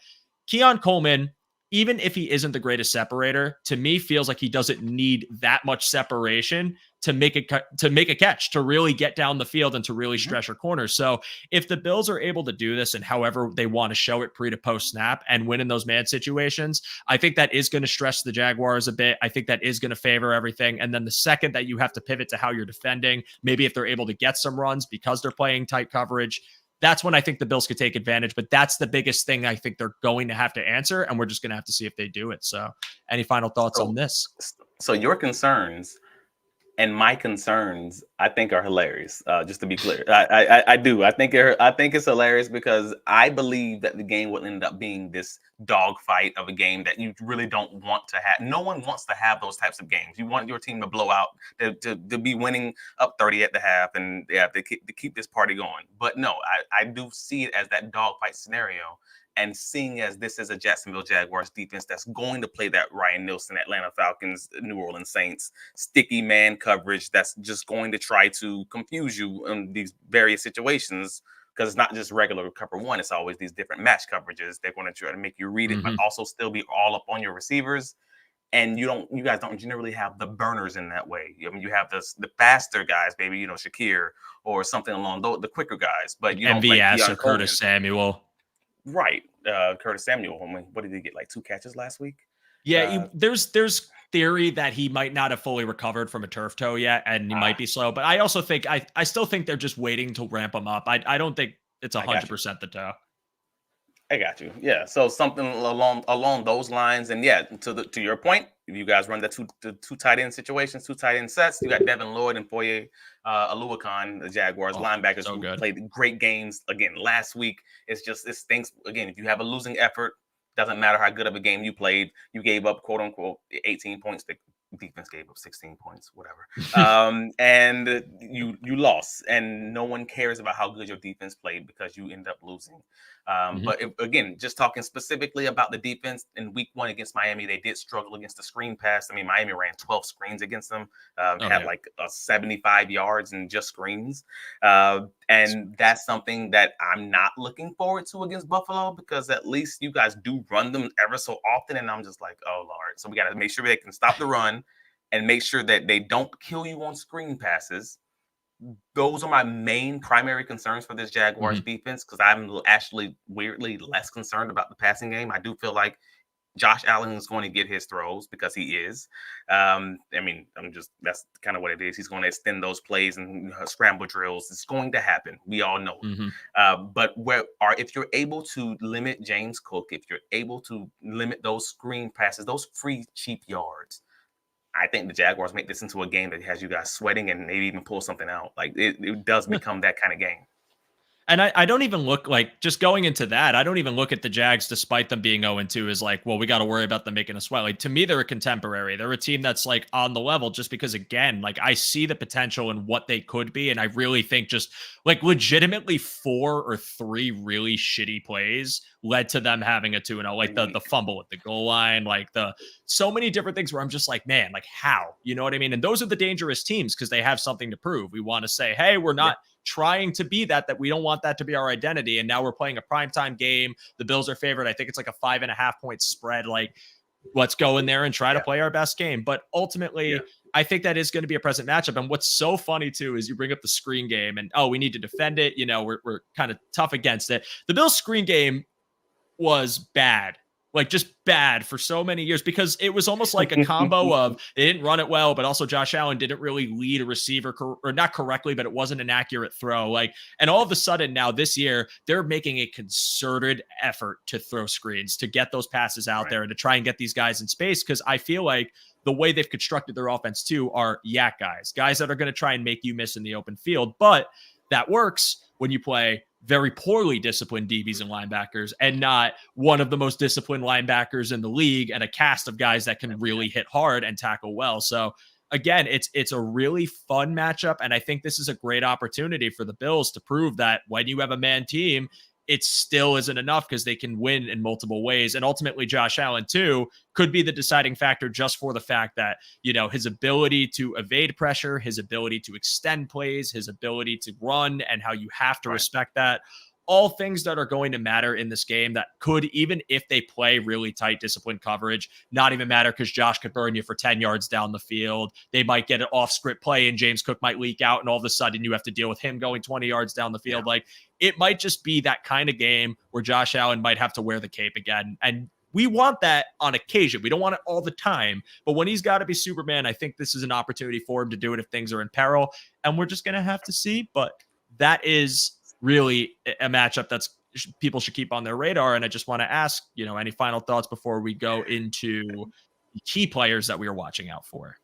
Speaker 2: Keon Coleman, even if he isn't the greatest separator, to me feels like he doesn't need that much separation to make a catch, to really get down the field and to really stretch your corners. So if the Bills are able to do this and however they want to show it pre to post snap and win in those man situations, I think that is going to stress the Jaguars a bit. I think that is going to favor everything. And then the second that you have to pivot to how you're defending, maybe if they're able to get some runs because they're playing tight coverage, that's when I think the Bills could take advantage. But that's the biggest thing I think they're going to have to answer, and we're just going to have to see if they do it. So any final thoughts on this?
Speaker 3: So your concerns and my concerns, I think, are hilarious. Just to be clear, I do. I think it's hilarious because I believe that the game will end up being this dogfight of a game that you really don't want to have. No one wants to have those types of games. You want your team to blow out, to be winning up 30 at the half, and to keep this party going. But no, I do see it as that dogfight scenario. And seeing as this is a Jacksonville Jaguars defense that's going to play that Ryan Nielsen, Atlanta Falcons, New Orleans Saints, sticky man coverage that's just going to try to confuse you in these various situations, because it's not just regular cover one. It's always these different match coverages. They're going to try to make you read it, but also still be all up on your receivers. And you guys don't generally have the burners in that way. I mean, you have the faster guys, maybe, Shakir or something along the quicker guys, but you don't like
Speaker 2: MVS or Curtis Samuel.
Speaker 3: Right. Curtis Samuel, what did he get? Like 2 catches last week?
Speaker 2: Yeah, there's theory that he might not have fully recovered from a turf toe yet, and he might be slow. But I also think I still think they're just waiting to ramp him up. I don't think it's 100% the toe.
Speaker 3: I got you. Yeah. So something along those lines. And yeah, to your point, if you guys run the two tight end situations, two tight end sets, you got Devin Lloyd and Foye Aluakon, the Jaguars
Speaker 2: Oh,
Speaker 3: linebackers
Speaker 2: so
Speaker 3: who
Speaker 2: good.
Speaker 3: played great games again last week. It's things again. If you have a losing effort, doesn't matter how good of a game you played, you gave up quote unquote 18 points. The defense gave up 16 points, whatever. And you lost, and no one cares about how good your defense played because you end up losing. But again, just talking specifically about the defense in week 1 against Miami, they did struggle against the screen pass. I mean, Miami ran 12 screens against them, had like 75 yards in just screens. And that's something that I'm not looking forward to against Buffalo, because at least you guys do run them ever so often. And I'm just like, oh, Lord. So we got to make sure they can stop the run and make sure that they don't kill you on screen passes. Those are my main primary concerns for this Jaguars defense, because I'm actually weirdly less concerned about the passing game. I do feel like Josh Allen is going to get his throws because he is. I mean, that's kind of what it is. He's going to extend those plays and scramble drills. It's going to happen. We all know it. But if you're able to limit James Cook, if you're able to limit those screen passes, those free cheap yards, I think the Jaguars make this into a game that has you guys sweating and maybe even pull something out. Like it does become that kind of game.
Speaker 2: And I don't even look like, just going into that, I don't even look at the Jags, despite them being 0-2, as like, well, we got to worry about them making us sweat. Like, to me, they're a contemporary. They're a team that's like on the level, just because, again, like, I see the potential in what they could be. And I really think just like legitimately 4 or 3 really shitty plays led to them having a 2-0, like the fumble at the goal line, like so many different things where I'm just like, man, like how, you know what I mean? And those are the dangerous teams, because they have something to prove. We want to say, hey, we're not trying to be that we don't want that to be our identity. And now we're playing a primetime game. The Bills are favored. I think it's like a 5.5 point spread. Like, let's go in there and try to play our best game. But ultimately, I think that is going to be a present matchup. And what's so funny too is you bring up the screen game and, oh, we need to defend it. You know, we're kind of tough against it. The Bills screen game was bad, like just bad for so many years, because it was almost like a combo of they didn't run it well, but also Josh Allen didn't really lead a receiver or not correctly, but it wasn't an accurate throw. Like, and all of a sudden now this year, they're making a concerted effort to throw screens, to get those passes out there and to try and get these guys in space. Cause I feel like the way they've constructed their offense too are yak guys that are going to try and make you miss in the open field. But that works when you play very poorly disciplined DBs and linebackers, and not one of the most disciplined linebackers in the league and a cast of guys that can really hit hard and tackle well. So again, it's a really fun matchup. And I think this is a great opportunity for the Bills to prove that when you have a man team, it still isn't enough, because they can win in multiple ways. And ultimately, Josh Allen, too, could be the deciding factor, just for the fact that, you know, his ability to evade pressure, his ability to extend plays, his ability to run, and how you have to respect that. All things that are going to matter in this game that could, even if they play really tight, disciplined coverage, not even matter, because Josh could burn you for 10 yards down the field. They might get an off script play and James Cook might leak out, and all of a sudden you have to deal with him going 20 yards down the field. Like, it might just be that kind of game where Josh Allen might have to wear the cape again. And we want that on occasion. We don't want it all the time. But when he's got to be Superman, I think this is an opportunity for him to do it if things are in peril. And we're just going to have to see. But that is really a matchup that's people should keep on their radar. And I just want to ask, you know, any final thoughts before we go into key players that we are watching out for?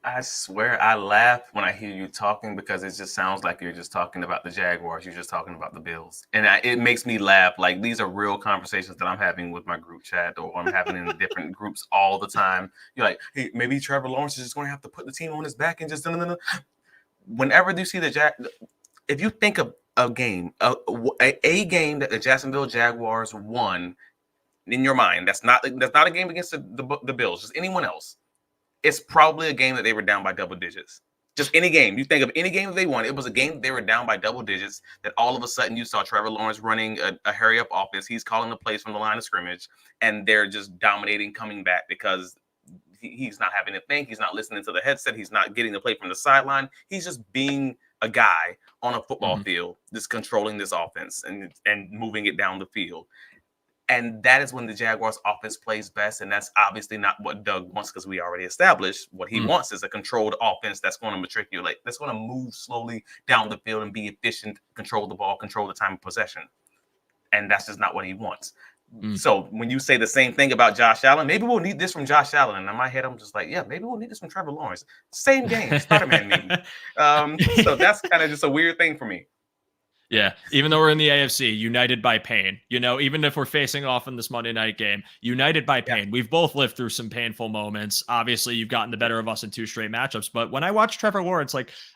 Speaker 3: I swear I laugh when I hear you talking, because it just sounds like you're just talking about the Jaguars. You're just talking about the Bills. And it makes me laugh. Like, these are real conversations that I'm having with my group chat, or I'm having in different groups all the time. You're like, hey, maybe Trevor Lawrence is just going to have to put the team on his back and just whenever you see if you think of a game, a game that the Jacksonville Jaguars won in your mind, that's not a game against the Bills, just anyone else. It's probably a game that they were down by double digits. Just any game. You think of any game that they won, it was a game that they were down by double digits, that all of a sudden you saw Trevor Lawrence running a hurry-up offense. He's calling the plays from the line of scrimmage, and they're just dominating, coming back, because he's not having to think. He's not listening to the headset. He's not getting the play from the sideline. He's just being a guy on a football field, just controlling this offense and moving it down the field. And that is when the Jaguars offense plays best. And that's obviously not what Doug wants, because we already established what he wants is a controlled offense that's going to matriculate, that's going to move slowly down the field and be efficient, control the ball, control the time of possession. And that's just not what he wants. So when you say the same thing about Josh Allen, maybe we'll need this from Josh Allen. And in my head, I'm just like, yeah, maybe we'll need this from Trevor Lawrence. Same game, Spider-Man maybe. So that's kind of just a weird thing for me.
Speaker 2: Yeah, even though we're in the AFC, united by pain. Even if we're facing off in this Monday night game, united by pain. Yeah. We've both lived through some painful moments. Obviously, you've gotten the better of us in 2 straight matchups. But when I watch Trevor Lawrence,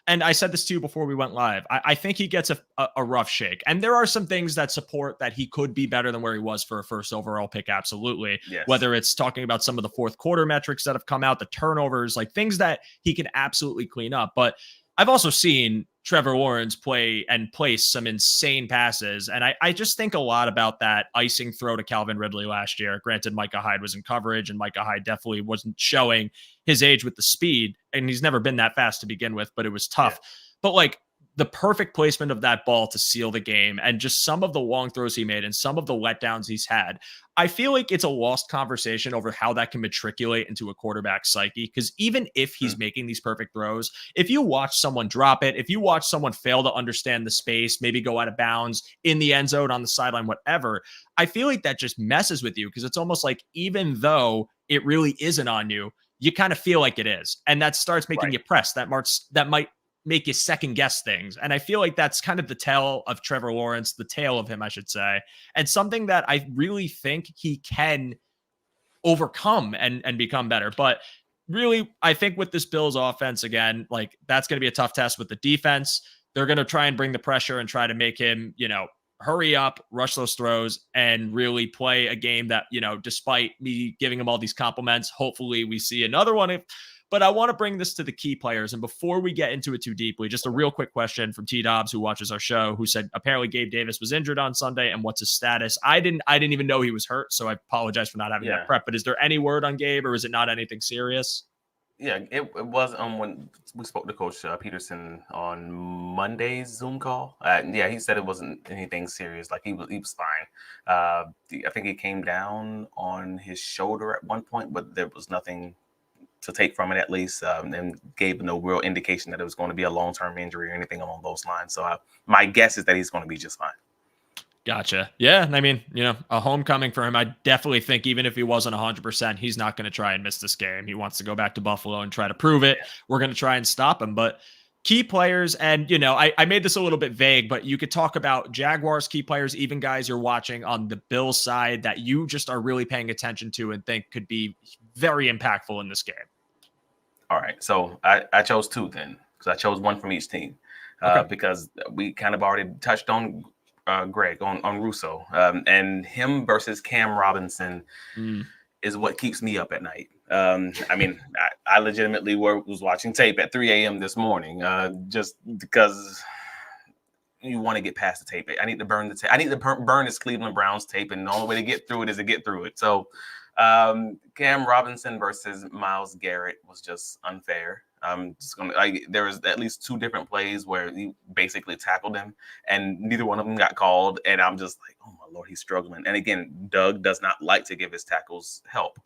Speaker 2: and I said this to you before we went live, I think he gets a rough shake. And there are some things that support that he could be better than where he was for a first overall pick. Absolutely.
Speaker 3: Yes.
Speaker 2: Whether it's talking about some of the fourth quarter metrics that have come out, the turnovers, things that he can absolutely clean up. But I've also seen Trevor Lawrence play and place some insane passes. And I just think a lot about that icing throw to Calvin Ridley last year. Granted, Micah Hyde was in coverage, and Micah Hyde definitely wasn't showing his age with the speed. And he's never been that fast to begin with, but it was tough. Yeah. But the perfect placement of that ball to seal the game, and just some of the long throws he made and some of the letdowns he's had, I feel like it's a lost conversation over how that can matriculate into a quarterback's psyche. Because even if he's making these perfect throws, if you watch someone drop it, if you watch someone fail to understand the space, maybe go out of bounds in the end zone, on the sideline, whatever, I feel like that just messes with you, because it's almost like even though it really isn't on you, you kind of feel like it is. And that starts making you press. That might make you second guess things. And I feel like that's kind of the tale of Trevor Lawrence, the tale of him, I should say, and something that I really think he can overcome and become better. But really, I think with this Bills offense, again, that's going to be a tough test with the defense. They're going to try and bring the pressure and try to make him, hurry up, rush those throws, and really play a game that, despite me giving him all these compliments, hopefully we see another one. But I want to bring this to the key players. And before we get into it too deeply, just a real quick question from T Dobbs, who watches our show, who said apparently Gabe Davis was injured on Sunday, and what's his status? I didn't even know he was hurt, so I apologize for not having that prep. But is there any word on Gabe, or is it not anything serious?
Speaker 3: Yeah, it was when we spoke to Coach Peterson on Monday's Zoom call. He said it wasn't anything serious. He was fine. I think he came down on his shoulder at one point, but there was nothing to take from it, at least, and gave no real indication that it was going to be a long-term injury or anything along those lines. So my guess is that he's going to be just fine.
Speaker 2: Gotcha. Yeah. I mean, a homecoming for him. I definitely think even if he wasn't 100%, he's not going to try and miss this game. He wants to go back to Buffalo and try to prove it. We're going to try and stop him. But key players, and, I made this a little bit vague, but you could talk about Jaguars key players, even guys you're watching on the Bills side that you just are really paying attention to and think could be very impactful in this game.
Speaker 3: All right. So I chose 2 then, because I chose 1 from each team, because we kind of already touched on Greg, on Russo, and him versus Cam Robinson is what keeps me up at night. I mean, I legitimately was watching tape at 3 a.m. this morning, just because you want to get past the tape. I need to burn the tape. I need to burn this Cleveland Browns tape, and the only way to get through it is to get through it. So Cam Robinson versus Myles Garrett was just unfair. There was at least 2 different plays where he basically tackled him, and neither one of them got called. And I'm just like, oh my Lord, he's struggling. And again, Doug does not like to give his tackles help.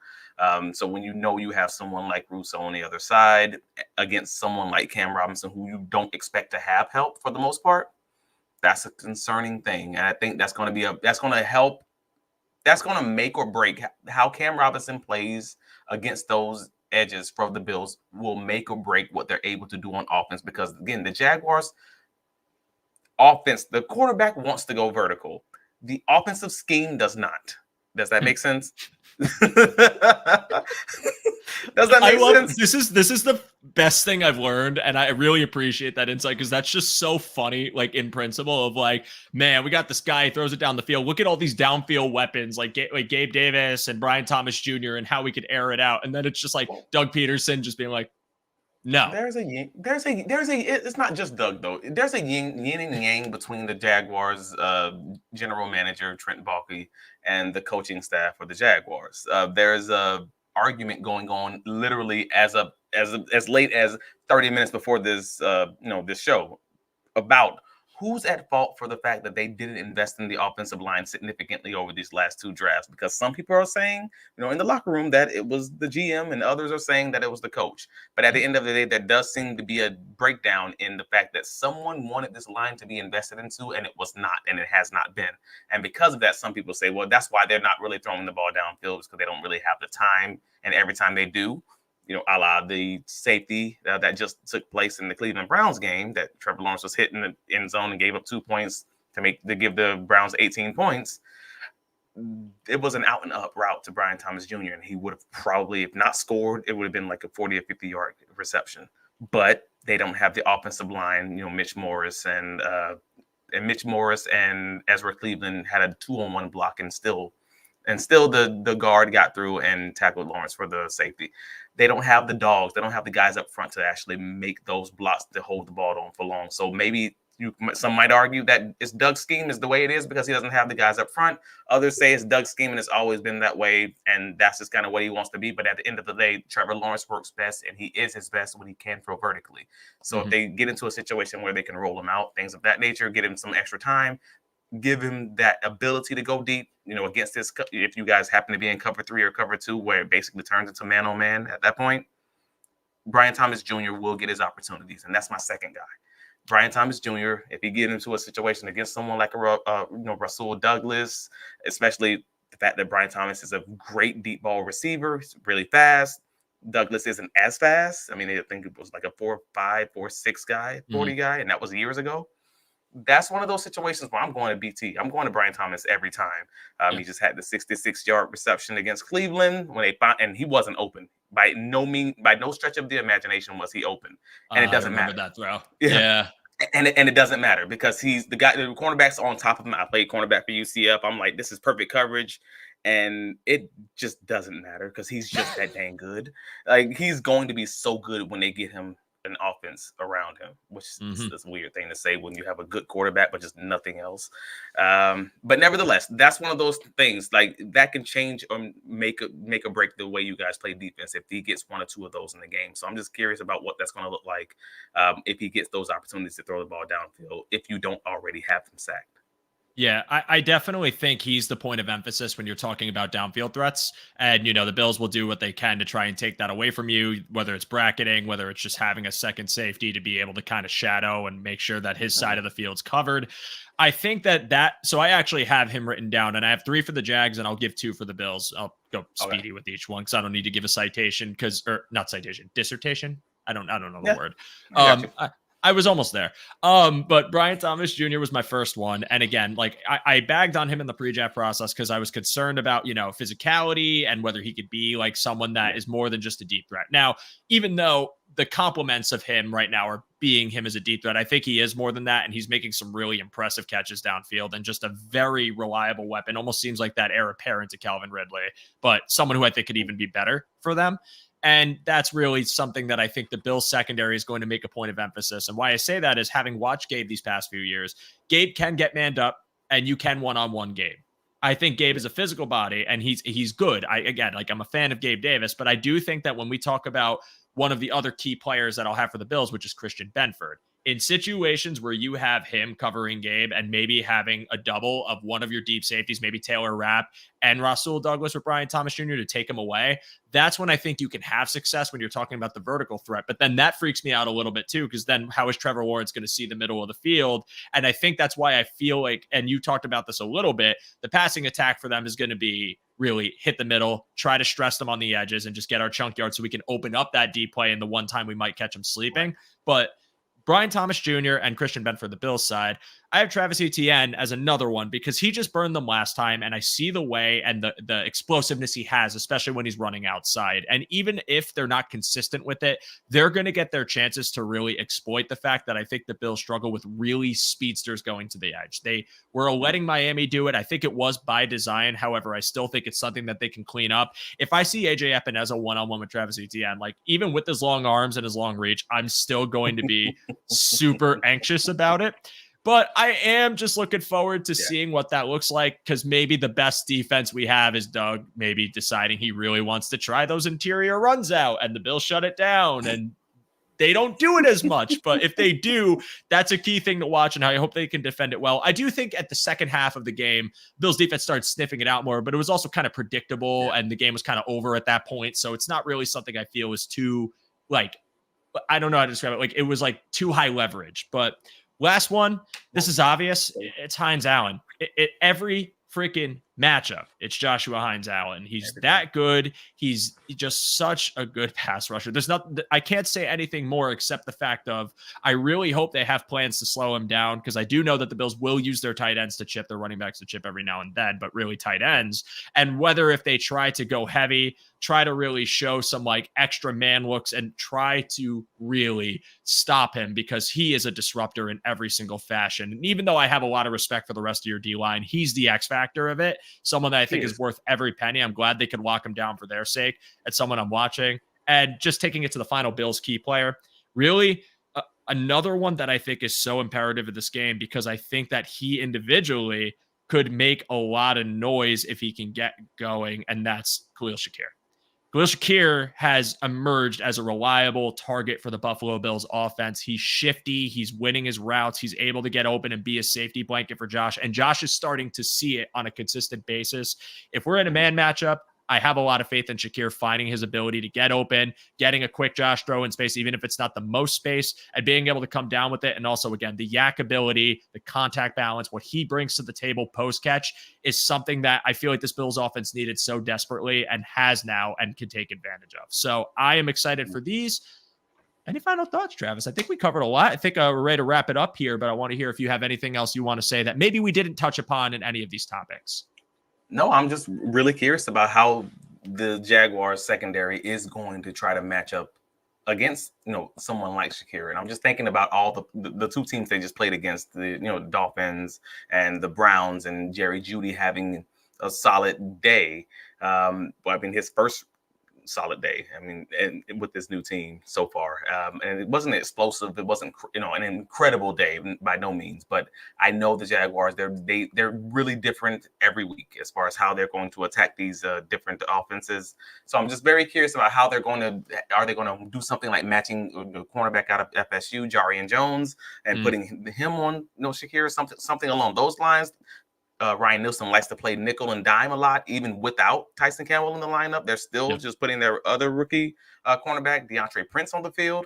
Speaker 3: So when you have someone like Russo on the other side against someone like Cam Robinson, who you don't expect to have help for the most part, that's a concerning thing. And I think that's going to make or break how Cam Robinson plays against those edges for the Bills. Will make or break what they're able to do on offense, because again, the Jaguars offense, the quarterback wants to go vertical. The offensive scheme does not. Does that make sense? Does that make sense?
Speaker 2: This is the best thing I've learned, and I really appreciate that insight, because that's just so funny, in principle of man, we got this guy, he throws it down the field. Look at all these downfield weapons like Gabe Davis and Brian Thomas Jr. and how we could air it out. And then it's just Doug Peterson just being like, no.
Speaker 3: It's not just Doug though. There's a yin and yang between the Jaguars general manager Trent Baalke and the coaching staff for the Jaguars. There's a argument going on literally as late as 30 minutes before this this show about who's at fault for the fact that they didn't invest in the offensive line significantly over these last 2 drafts? Because some people are saying, in the locker room that it was the GM, and others are saying that it was the coach. But at the end of the day, there does seem to be a breakdown in the fact that someone wanted this line to be invested into, and it was not, and it has not been. And because of that, some people say, well, that's why they're not really throwing the ball downfield, because they don't really have the time. And every time they do, a la the safety that just took place in the Cleveland Browns game, that Trevor Lawrence was hit in the end zone and gave up 2 points to give the Browns 18 points. It was an out and up route to Brian Thomas Jr. and he would have probably, if not scored, it would have been like a 40 or 50 yard reception. But they don't have the offensive line. Mitch Morris and Ezra Cleveland had a 2-on-1 block, and still the guard got through and tackled Lawrence for the safety. They don't have the dogs. They don't have the guys up front to actually make those blocks to hold the ball on for long. So maybe some might argue that it's Doug's scheme is the way it is because he doesn't have the guys up front. Others say it's Doug's scheme and it's always been that way, and that's just kind of what he wants to be. But at the end of the day, Trevor Lawrence works best, and he is his best when he can throw vertically. So if they get into a situation where they can roll him out, things of that nature, get him some extra time, give him that ability to go deep, against this. If you guys happen to be in cover 3 or cover 2, where it basically turns into man on man at that point, Brian Thomas Jr. will get his opportunities. And that's my second guy. Brian Thomas Jr., if he get into a situation against someone like Rasul Douglas, especially the fact that Brian Thomas is a great deep ball receiver, he's really fast. Douglas isn't as fast. I mean, I think it was like a 4.5, 4.6 guy, 40 guy, and that was years ago. That's one of those situations where I'm going to BT. I'm going to Brian Thomas every time. He just had the 66-yard reception against Cleveland and he wasn't open. By no stretch of the imagination was he open. And it doesn't matter.
Speaker 2: That throw.
Speaker 3: Yeah. And it doesn't matter because he's the guy, the cornerback's on top of him. I played cornerback for UCF. I'm like, this is perfect coverage. And it just doesn't matter because he's just that dang good. Like, he's going to be so good when they get him an offense around him, which is this weird thing to say when you have a good quarterback but just nothing else. But nevertheless, that's one of those things like that can change or make or break the way you guys play defense if he gets 1 or 2 of those in the game. So I'm just curious about what that's going to look like if he gets those opportunities to throw the ball downfield if you don't already have him sacked.
Speaker 2: Yeah, I definitely think he's the point of emphasis when you're talking about downfield threats. And, the Bills will do what they can to try and take that away from you, whether it's bracketing, whether it's just having a second safety to be able to kind of shadow and make sure that his side of the field's covered. I think so I actually have him written down, and I have 3 for the Jags, and I'll give 2 for the Bills. I'll go speedy with each one because I don't need to give a citation dissertation. I don't know the word. I was almost there. But Brian Thomas Jr. was my first one. And again, like I bagged on him in the pre-draft process because I was concerned about, physicality and whether he could be like someone that is more than just a deep threat. Now, even though the compliments of him right now are being him as a deep threat, I think he is more than that. And he's making some really impressive catches downfield and just a very reliable weapon. Almost seems like that heir apparent to Calvin Ridley, but someone who I think could even be better for them. And that's really something that I think the Bills secondary is going to make a point of emphasis. And why I say that is having watched Gabe these past few years, Gabe can get manned up and you can one-on-one Gabe. I think Gabe is a physical body and he's good. I'm a fan of Gabe Davis, but I do think that when we talk about one of the other key players that I'll have for the Bills, which is Christian Benford, in situations where you have him covering Gabe and maybe having a double of one of your deep safeties, maybe Taylor Rapp and Rasul Douglas with Brian Thomas Jr. to take him away, that's when I think you can have success when you're talking about the vertical threat. But then that freaks me out a little bit too, because then how is Trevor Lawrence going to see the middle of the field? And I think that's why I feel like, and you talked about this a little bit, the passing attack for them is going to be really hit the middle, try to stress them on the edges and just get our chunk yard so we can open up that deep play in the one time we might catch them sleeping. But Brian Thomas Jr. and Christian Benford, the Bills side, I have Travis Etienne as another one because he just burned them last time, and I see the way and the explosiveness he has, especially when he's running outside. And even if they're not consistent with it, they're going to get their chances to really exploit the fact that I think the Bills struggle with really speedsters going to the edge. They were letting Miami do it. I think it was by design. However, I still think it's something that they can clean up. If I see AJ Epineza one-on-one with Travis Etienne, like even with his long arms and his long reach, I'm still going to be super anxious about it. But I am just looking forward to seeing what that looks like, because maybe the best defense we have is Doug maybe deciding he really wants to try those interior runs out and the Bills shut it down. And they don't do it as much. But if they do, that's a key thing to watch, and I hope they can defend it well. I do think at the second half of the game, Bills defense started sniffing it out more, but it was also kind of predictable, and the game was kind of over at that point. So it's not really something I feel is too, like, I don't know how to describe it. Like, it was like too high leverage. But last one, this is obvious. It's Hines Allen. Every freaking matchup, it's Joshua Hines Allen. He's that good. He's just such a good pass rusher. There's nothing, I can't say anything more except the fact of, I really hope they have plans to slow him down, because I do know that the Bills will use their tight ends to chip, their running backs to chip every now and then, but really tight ends. And whether if they try to go heavy, try to really show some like extra man looks and try to really stop him, because he is a disruptor in every single fashion. And even though I have a lot of respect for the rest of your D-line, he's the X factor of it. Someone that I think is worth every penny. I'm glad they could lock him down for their sake. It's someone I'm watching. And just taking it to the final, Bills key player, really another one that I think is so imperative in this game, because I think that he individually could make a lot of noise if he can get going, and that's Khalil Shakir. Khalil Shakir has emerged as a reliable target for the Buffalo Bills offense. He's shifty. He's winning his routes. He's able to get open and be a safety blanket for Josh. And Josh is starting to see it on a consistent basis. If we're in a man matchup, I have a lot of faith in Shakir finding his ability to get open, getting a quick Josh throw in space, even if it's not the most space, and being able to come down with it. And also, again, the yak ability, the contact balance, what he brings to the table post-catch is something that I feel like this Bills offense needed so desperately and has now and can take advantage of. So I am excited for these. Any final thoughts, Travis? I think we covered a lot. I think we're ready to wrap it up here, but I want to hear if you have anything else you want to say that maybe we didn't touch upon in any of these topics.
Speaker 3: No, I'm just really curious about how the Jaguars secondary is going to try to match up against, someone like Shakir. And I'm just thinking about all the two teams they just played against, the Dolphins and the Browns, and Jerry Jeudy having a solid day. His first solid day. And with this new team so far, and it wasn't explosive. It wasn't, an incredible day by no means. But I know the Jaguars, they're really different every week as far as how they're going to attack these different offenses. So I'm just very curious about how are they going to do something like matching the cornerback out of FSU, Jarian Jones, and putting him on, Shakir, something along those lines. Ryan Nielsen likes to play nickel and dime a lot, even without Tyson Campbell in the lineup. They're still just putting their other rookie cornerback, DeAndre Prince, on the field.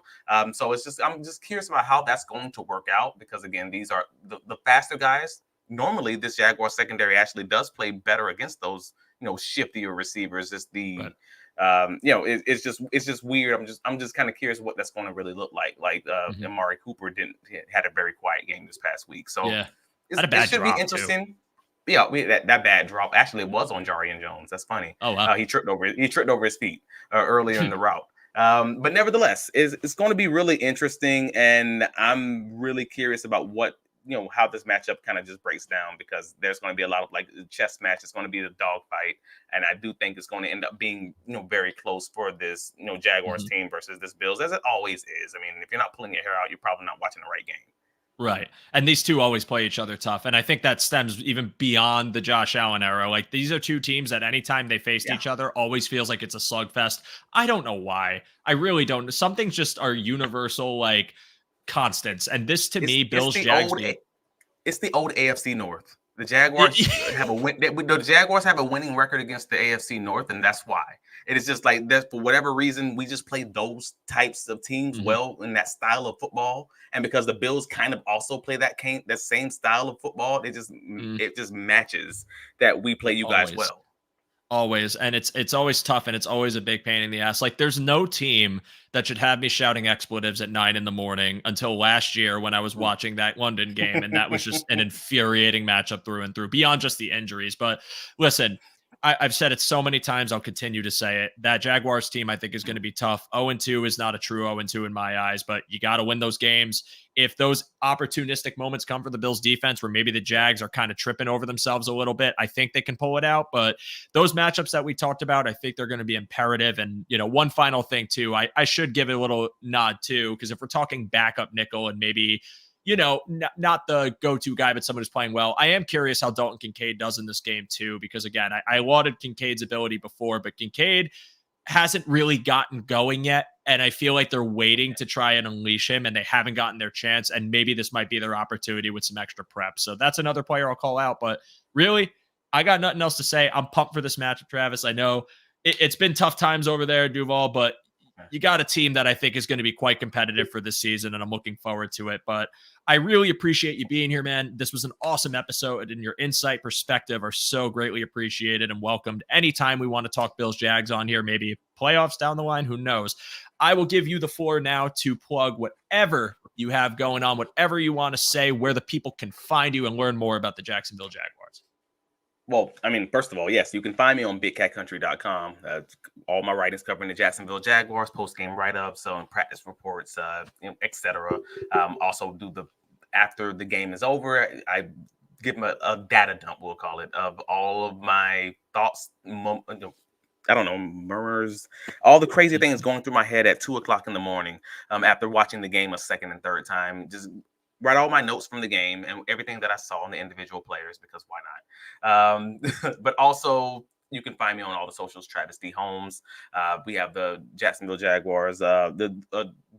Speaker 3: So I'm just curious about how that's going to work out, because again, these are the faster guys. Normally, this Jaguar secondary actually does play better against those, shiftier receivers. It's it's just weird. I'm just kind of curious what that's going to really look like. Amari Cooper had a very quiet game this past week, so it should be interesting. Too. Yeah, that bad drop actually was on Jarian Jones. That's funny. Oh wow. He tripped over his feet earlier in the route. But nevertheless, it's going to be really interesting, and I'm really curious about what how this matchup kind of just breaks down, because there's going to be a lot of chess match. It's going to be the dogfight, and I do think it's going to end up being very close for this Jaguars team versus this Bills, as it always is. If you're not pulling your hair out, you're probably not watching the right game.
Speaker 2: Right. And these two always play each other tough. And I think that stems even beyond the Josh Allen era. These are two teams that anytime they faced each other always feels like it's a slugfest. I don't know why. I really don't. Some things just are universal, constants. And this to me, Bills Jags.
Speaker 3: It's the old AFC North. The Jaguars have the Jaguars have a winning record against the AFC North, and that's why. It is just that for whatever reason, we just play those types of teams well in that style of football. And because the Bills kind of also play that same style of football, it just matches that we play you guys well.
Speaker 2: Always. And it's always tough, and it's always a big pain in the ass. There's no team that should have me shouting expletives at 9 a.m. until last year when I was watching that London game. And that was just an infuriating matchup through and through, beyond just the injuries. But listen, I've said it so many times, I'll continue to say it. That Jaguars team, I think, is going to be tough. 0-2 is not a true 0-2 in my eyes, but you got to win those games. If those opportunistic moments come for the Bills defense where maybe the Jags are kind of tripping over themselves a little bit, I think they can pull it out. But those matchups that we talked about, I think they're going to be imperative. And, one final thing too, I should give it a little nod too, because if we're talking backup nickel and maybe not the go-to guy, but someone who's playing well, I am curious how Dalton Kincaid does in this game too, because again, I lauded Kincaid's ability before, but Kincaid hasn't really gotten going yet. And I feel like they're waiting to try and unleash him, and they haven't gotten their chance. And maybe this might be their opportunity with some extra prep. So that's another player I'll call out. But really, I got nothing else to say. I'm pumped for this matchup, Travis. I know it's been tough times over there, Duval, but you got a team that I think is going to be quite competitive for this season, and I'm looking forward to it. But I really appreciate you being here, man. This was an awesome episode, and your insight, perspective are so greatly appreciated and welcomed. Anytime we want to talk Bills Jags on here, maybe playoffs down the line, who knows? I will give you the floor now to plug whatever you have going on, whatever you want to say, where the people can find you and learn more about the Jacksonville Jaguars.
Speaker 3: Well, I mean, first of all, yes, you can find me on bigcatcountry.com. All my writings covering the Jacksonville Jaguars, post-game write-ups, practice reports, etc. Also do after the game is over, I give them a data dump, we'll call it, of all of my thoughts, murmurs, all the crazy things going through my head at 2:00 in the morning after watching the game a second and third time. Just write all my notes from the game and everything that I saw in the individual players, because why not? But also, you can find me on all the socials, Travis D. Holmes. We have the Jacksonville Jaguars, the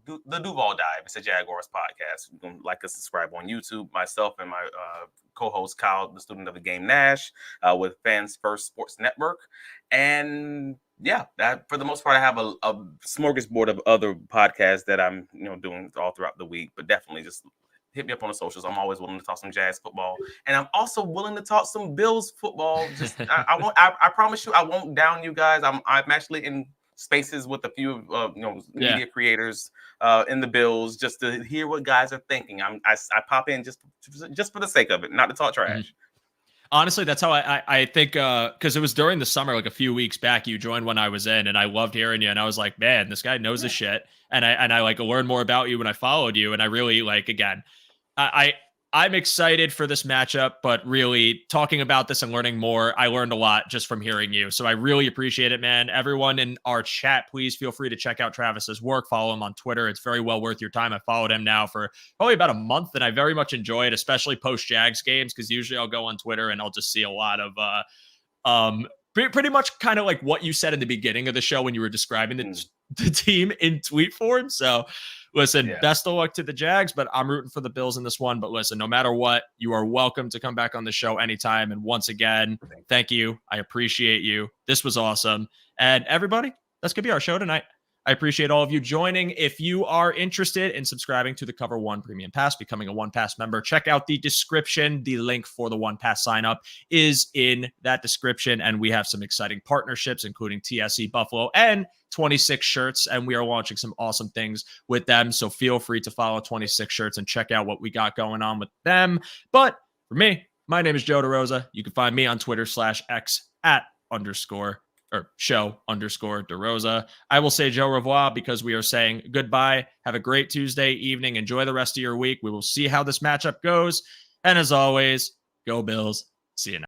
Speaker 3: Duval Dive. It's a Jaguars podcast. You can like us, subscribe on YouTube. Myself and my co-host Kyle, the student of the game, Nash, with Fans First Sports Network. And yeah, that for the most part, I have a smorgasbord of other podcasts that I'm doing all throughout the week. But definitely just hit me up on the socials. I'm always willing to talk some Jazz football, and I'm also willing to talk some Bills football. Just I promise you, I won't down you guys. I'm actually in spaces with a few media creators in the Bills just to hear what guys are thinking. I pop in just for the sake of it, not to talk trash.
Speaker 2: Mm-hmm. Honestly, that's how I think, because it was during the summer, like a few weeks back, you joined when I was in, and I loved hearing you. And I was like, man, this guy knows his shit. And I like learned more about you when I followed you. And I really again, I'm excited for this matchup, but really talking about this and learning more, I learned a lot just from hearing you. So I really appreciate it, man. Everyone in our chat, please feel free to check out Travis's work. Follow him on Twitter. It's very well worth your time. I followed him now for probably about a month, and I very much enjoy it, especially post-Jags games, because usually I'll go on Twitter and I'll just see a lot of pretty much kind of like what you said in the beginning of the show when you were describing the team in tweet form. So listen, best of luck to the Jags, but I'm rooting for the Bills in this one. But listen, no matter what, you are welcome to come back on the show anytime. And once again, thank you. I appreciate you. This was awesome. And everybody, that's going to be our show tonight. I appreciate all of you joining. If you are interested in subscribing to the Cover One Premium Pass, becoming a One Pass member, check out the description. The link for the One Pass sign up is in that description. And we have some exciting partnerships, including TSE Buffalo and 26 Shirts. And we are launching some awesome things with them. So feel free to follow 26 Shirts and check out what we got going on with them. But for me, my name is Joe DeRosa. You can find me on Twitter /X @_show_DeRosa. I will say Joe revoir because we are saying goodbye. Have a great Tuesday evening. Enjoy the rest of your week. We will see how this matchup goes. And as always, go Bills. See you next.